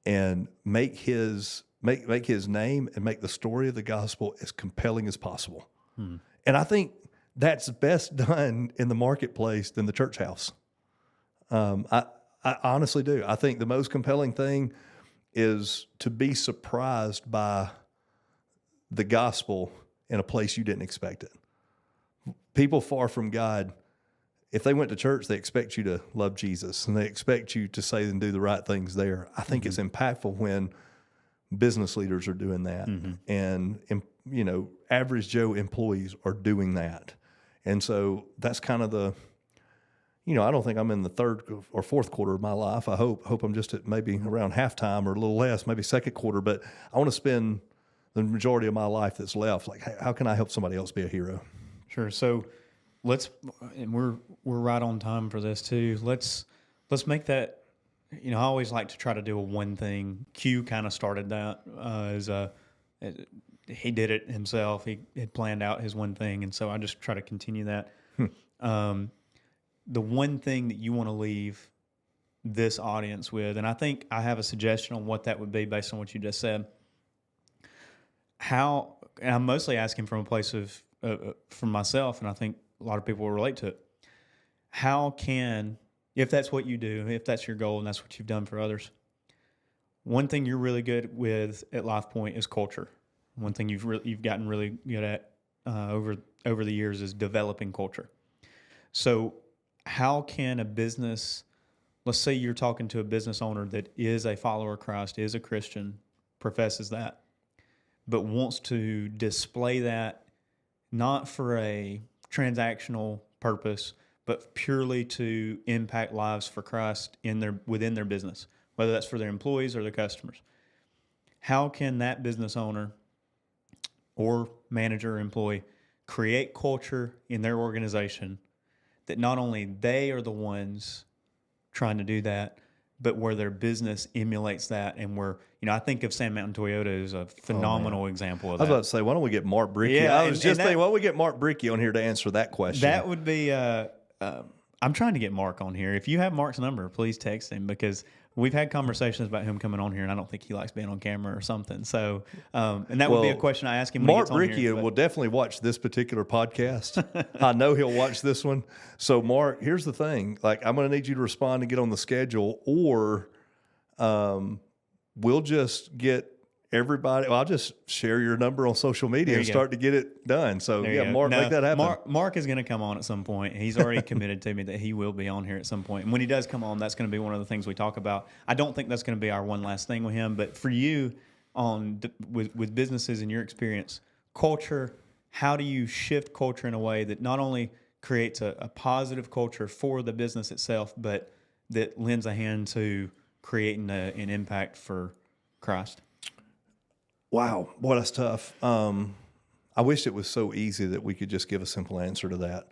and make his name and make the story of the gospel as compelling as possible. And I think that's best done in the marketplace than the church house. I honestly do. I think the most compelling thing is to be surprised by the gospel in a place you didn't expect it. People far from God, if they went to church, they expect you to love Jesus and they expect you to say and do the right things there. I think it's impactful when business leaders are doing that, and average Joe employees are doing that. And so that's kind of the, I don't think I'm in the third or fourth quarter of my life. I hope I'm just at maybe around halftime or a little less, maybe second quarter, but I want to spend the majority of my life that's left, like, how can I help somebody else be a hero? Sure. So and we're right on time for this too. Let's make that, I always like to try to do a one thing. Q kind of started that he did it himself. He had planned out his one thing. And so I just try to continue that. The one thing that you want to leave this audience with, and I think I have a suggestion on what that would be based on what you just said. And I'm mostly asking from a place of, from myself, and I think a lot of people will relate to it. How can, if that's what you do, if that's your goal and that's what you've done for others, one thing you're really good with at Lifepoint is culture. One thing you've gotten really good at over the years is developing culture. So how can a business, let's say you're talking to a business owner that is a follower of Christ, is a Christian, professes that, but wants to display that not for a transactional purpose, but purely to impact lives for Christ within their business, whether that's for their employees or their customers. How can that business owner or manager or employee create culture in their organization that not only they are the ones trying to do that, but where their business emulates that, and where, I think of Sand Mountain Toyota as a phenomenal example of that. I was about to say, why don't we get Mark Bricky? Yeah, I was just thinking, why don't we get Mark Bricky on here to answer that question? That would be, I'm trying to get Mark on here. If you have Mark's number, please text him, because we've had conversations about him coming on here, and I don't think he likes being on camera or something. So, and that would be a question I ask him when he gets on Mark here. Bricky will definitely watch this particular podcast. I know he'll watch this one. So, Mark, here's the thing. Like, I'm going to need you to respond and get on the schedule, or we'll just get everybody. Well, I'll just share your number on social media and start to get it done. So, Mark, make that happen. Mark is going to come on at some point. He's already committed to me that he will be on here at some point. And when he does come on, that's going to be one of the things we talk about. I don't think that's going to be our one last thing with him, but for you with businesses in your experience, culture, how do you shift culture in a way that not only creates a positive culture for the business itself, but that lends a hand to creating an impact for Christ? Wow, boy, that's tough. I wish it was so easy that we could just give a simple answer to that.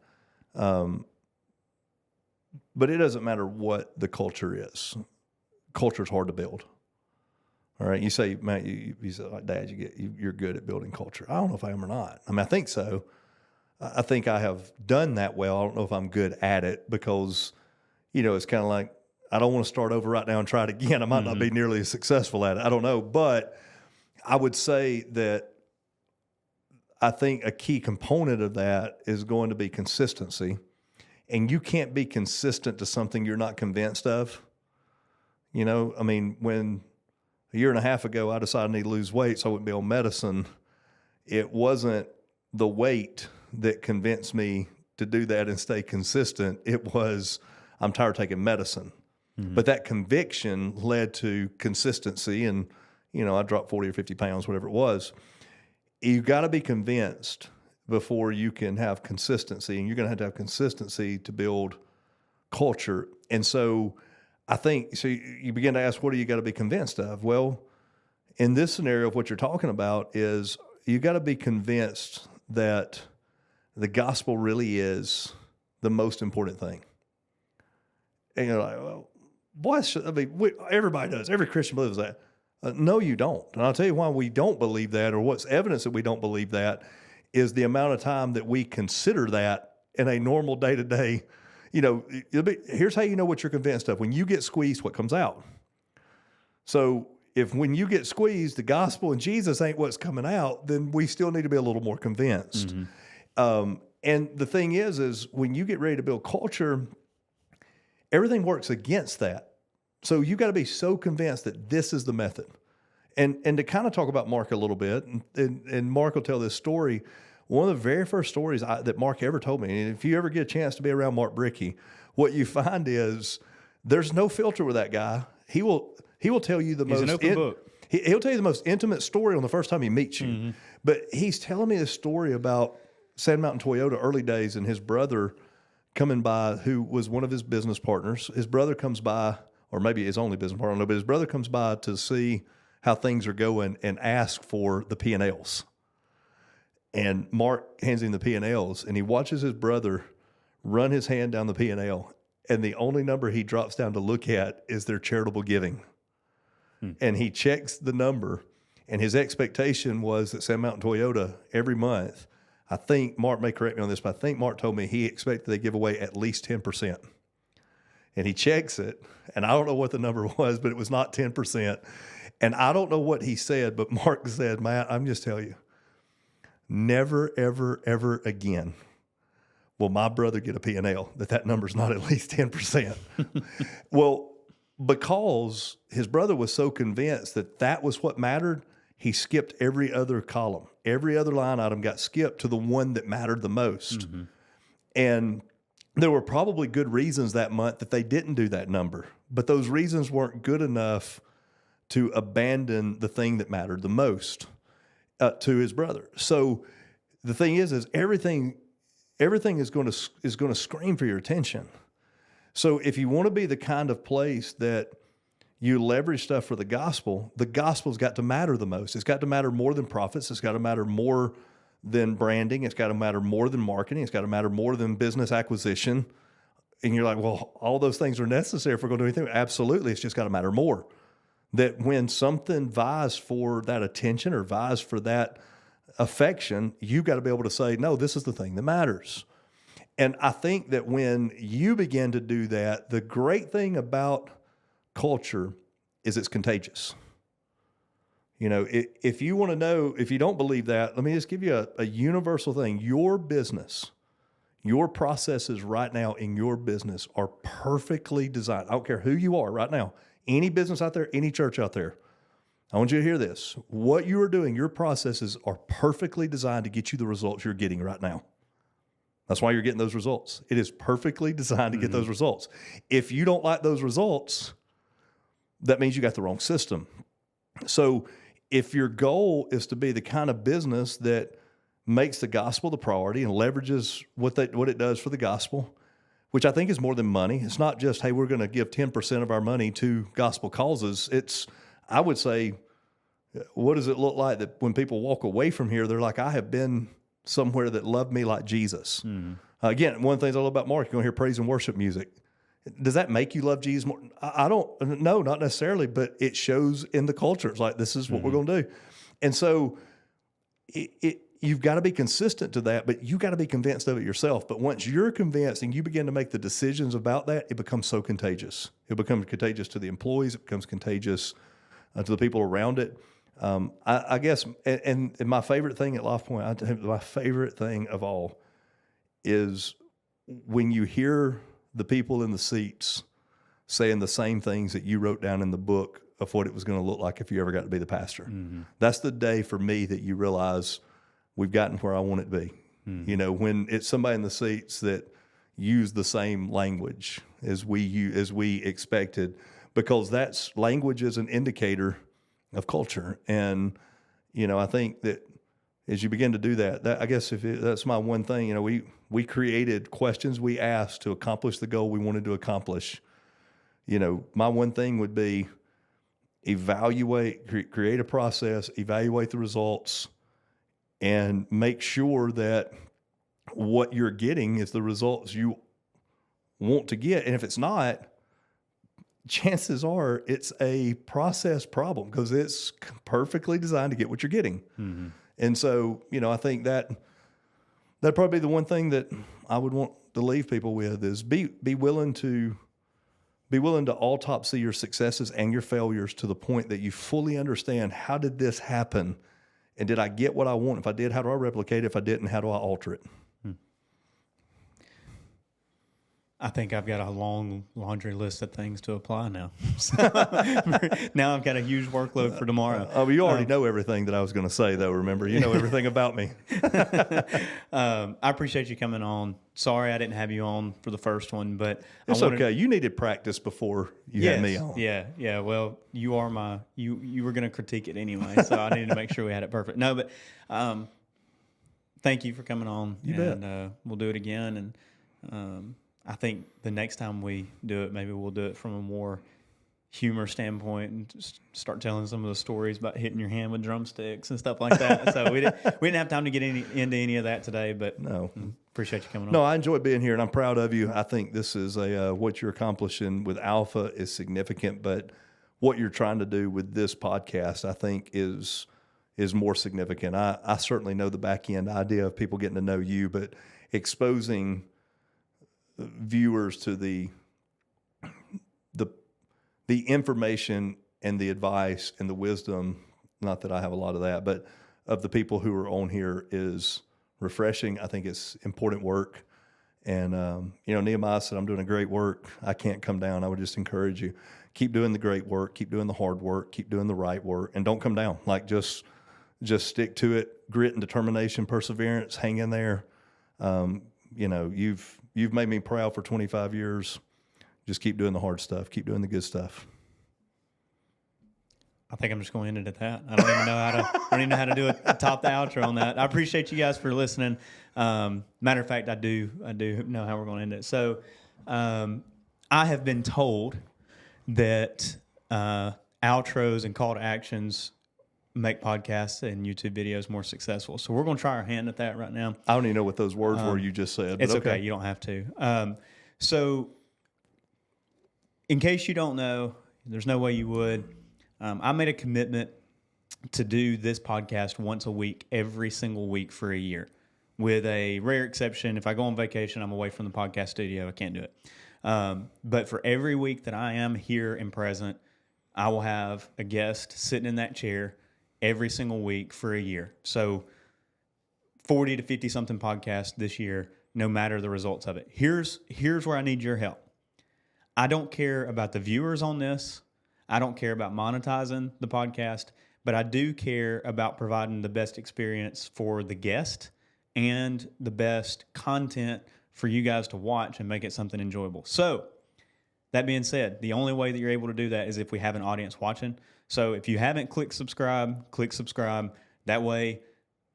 But it doesn't matter what the culture is. Culture is hard to build. All right, you say, Matt, you say, like, Dad, you're good at building culture. I don't know if I am or not. I mean, I think so. I think I have done that well. I don't know if I'm good at it, because, it's kind of like, I don't want to start over right now and try it again. I might not be nearly as successful at it. I don't know, but I would say that I think a key component of that is going to be consistency. And you can't be consistent to something you're not convinced of. When a year and a half ago I decided I need to lose weight so I wouldn't be on medicine, it wasn't the weight that convinced me to do that and stay consistent. It was, I'm tired of taking medicine. But that conviction led to consistency. And, I dropped 40 or 50 pounds, whatever it was. You got to be convinced before you can have consistency. And you're going to have consistency to build culture. And so I think, so you begin to ask, what do you got to be convinced of? Well, in this scenario, what you're talking about is you got to be convinced that the gospel really is the most important thing. And you're like, well, everybody does. Every Christian believes that. No, you don't. And I'll tell you why we don't believe that, or what's evidence that we don't believe that, is the amount of time that we consider that in a normal day-to-day. Here's how you know what you're convinced of. When you get squeezed, what comes out? So when you get squeezed, the gospel and Jesus ain't what's coming out, then we still need to be a little more convinced. And the thing is when you get ready to build culture, everything works against that. So you got to be so convinced that this is the method. And to kind of talk about Mark a little bit, and Mark will tell this story. One of the very first stories that Mark ever told me, and if you ever get a chance to be around Mark Bricky, what you find is there's no filter with that guy. He will tell you He's an open book. He'll tell you the most intimate story on the first time he meets you. But he's telling me this story about Sand Mountain Toyota early days, and his brother coming by, who was one of his business partners. His brother comes by, or maybe his only business partner, but his brother comes by to see how things are going and ask for the P&Ls. And Mark hands him the P&Ls, and he watches his brother run his hand down the P&L, and the only number he drops down to look at is their charitable giving. And he checks the number, and his expectation was that Sand Mountain Toyota every month, I think, Mark may correct me on this, but I think Mark told me he expected they give away at least 10%. And he checks it, and I don't know what the number was, but it was not 10%. And I don't know what he said, but Mark said, Matt, I'm just telling you, never, ever, ever again will my brother get a P&L that number's not at least 10%. Well, because his brother was so convinced that that was what mattered, he skipped every other column. Every other line item got skipped to the one that mattered the most. And there were probably good reasons that month that they didn't do that number, but those reasons weren't good enough to abandon the thing that mattered the most to his brother. So the thing is everything is going to scream for your attention. So if you want to be the kind of place that you leverage stuff for the gospel's got to matter the most. It's got to matter more than profits. It's got to matter more than branding. It's got to matter more than marketing. It's got to matter more than business acquisition. And you're like, well, all those things are necessary if we're going to do anything. Absolutely. It's just got to matter more. That when something vies for that attention or vies for that affection, you've got to be able to say, no, this is the thing that matters. And I think that when you begin to do that, the great thing about culture is it's contagious. If you want to know, if you don't believe that, let me just give you a universal thing. Your business, your processes right now in your business are perfectly designed. I don't care who you are right now. Any business out there, any church out there, I want you to hear this. What you are doing, your processes are perfectly designed to get you the results you're getting right now. That's why you're getting those results. It is perfectly designed to get those results. If you don't like those results, that means you got the wrong system. So if your goal is to be the kind of business that makes the gospel the priority and leverages what it does for the gospel, which I think is more than money. It's not just, hey, we're going to give 10% of our money to gospel causes. It's, I would say, what does it look like that when people walk away from here, they're like, I have been somewhere that loved me like Jesus. Again, one of the things I love about Mark, you're going to hear praise and worship music. Does that make you love Jesus more? I don't know, not necessarily, but it shows in the culture. It's like, this is what we're going to do. And so you've got to be consistent to that, but you got to be convinced of it yourself. But once you're convinced and you begin to make the decisions about that, it becomes so contagious. It becomes contagious to the employees. It becomes contagious to the people around it. I guess, and my favorite thing at Lifepoint, my favorite thing of all is when you hear the people in the seats saying the same things that you wrote down in the book of what it was going to look like if you ever got to be the pastor. That's the day for me that you realize we've gotten where I want it to be. when it's somebody in the seats that use the same language as we expected, because that's language is an indicator of culture. And, I think that as you begin to do that I guess that's my one thing, we created questions we asked to accomplish the goal we wanted to accomplish. My one thing would be create a process, evaluate the results, and make sure that what you're getting is the results you want to get. And if it's not, chances are it's a process problem, because it's perfectly designed to get what you're getting. Mm-hmm. And so, I think that'd probably be the one thing that I would want to leave people with is be willing to autopsy your successes and your failures to the point that you fully understand, how did this happen? And did I get what I want? If I did, how do I replicate it? If I didn't, how do I alter it? I think I've got a long laundry list of things to apply now. So now I've got a huge workload for tomorrow. You already know everything that I was going to say, though. Remember, you know everything about me. I appreciate you coming on. Sorry I didn't have you on for the first one, but it's okay. You needed practice before you had me on. Yeah. Well, you are you were going to critique it anyway, so I needed to make sure we had it perfect. No, but thank you for coming on. You bet. We'll do it again, and I think the next time we do it, maybe we'll do it from a more humor standpoint and just start telling some of the stories about hitting your hand with drumsticks and stuff like that. So we didn't have time to get into any of that today, but no, appreciate you coming on. No, I enjoyed being here, and I'm proud of you. I think this is what you're accomplishing with Alpha is significant, but what you're trying to do with this podcast, I think, is more significant. I certainly know the back end idea of people getting to know you, but exposing viewers to the information and the advice and the wisdom, not that I have a lot of that, but of the people who are on here is refreshing. I think it's important work. And, Nehemiah said, I'm doing a great work. I can't come down. I would just encourage you. Keep doing the great work. Keep doing the hard work. Keep doing the right work. And don't come down. Like, just stick to it. Grit and determination, perseverance, hang in there. You've made me proud for 25 years. Just keep doing the hard stuff. Keep doing the good stuff. I think I'm just going to end it at that. I don't even know how to do it. Top the outro on that. I appreciate you guys for listening. Matter of fact, I do know how we're going to end it. So, I have been told that outros and call to actions make podcasts and YouTube videos more successful. So we're going to try our hand at that right now. I don't even know what those words were you just said. It's okay. You don't have to. So in case you don't know, there's no way you would. I made a commitment to do this podcast once a week, every single week for a year. With a rare exception, if I go on vacation, I'm away from the podcast studio. I can't do it. But for every week that I am here and present, I will have a guest sitting in that chair every single week for a year. So 40 to 50 something podcasts this year, no matter the results of it. Here's where I need your help. I don't care about the viewers on this. I don't care about monetizing the podcast, but I do care about providing the best experience for the guest and the best content for you guys to watch and make it something enjoyable. So that being said, the only way that you're able to do that is if we have an audience watching. So if you haven't click subscribe. That way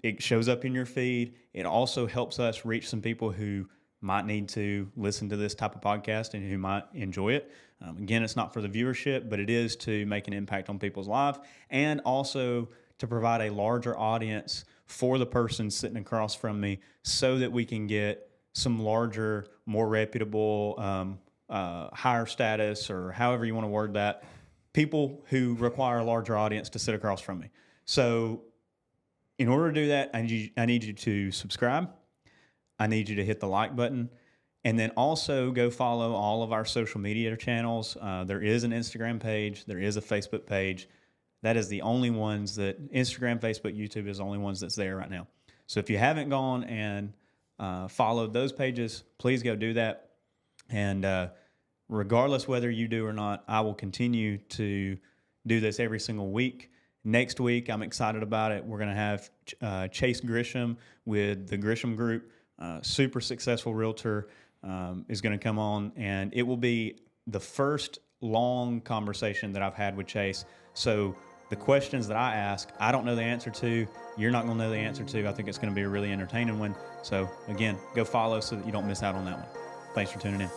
it shows up in your feed. It also helps us reach some people who might need to listen to this type of podcast and who might enjoy it. Again, it's not for the viewership, but it is to make an impact on people's life and also to provide a larger audience for the person sitting across from me so that we can get some larger, more reputable, higher status, or however you want to word that, people who require a larger audience to sit across from me. So in order to do that, I need you to subscribe. I need you to hit the like button. And then also go follow all of our social media channels. There is an Instagram page. There is a Facebook page. That is the only ones that Instagram, Facebook, YouTube is the only ones that's there right now. So if you haven't gone and followed those pages, please go do that. And regardless whether you do or not, I will continue to do this every single week. Next week, I'm excited about it. We're going to have Chase Grisham with the Grisham Group, super successful realtor, is going to come on, and it will be the first long conversation that I've had with Chase. So the questions that I ask, I don't know the answer to. You're not going to know the answer to. I think it's going to be a really entertaining one. So again, go follow so that you don't miss out on that one. Thanks for tuning in.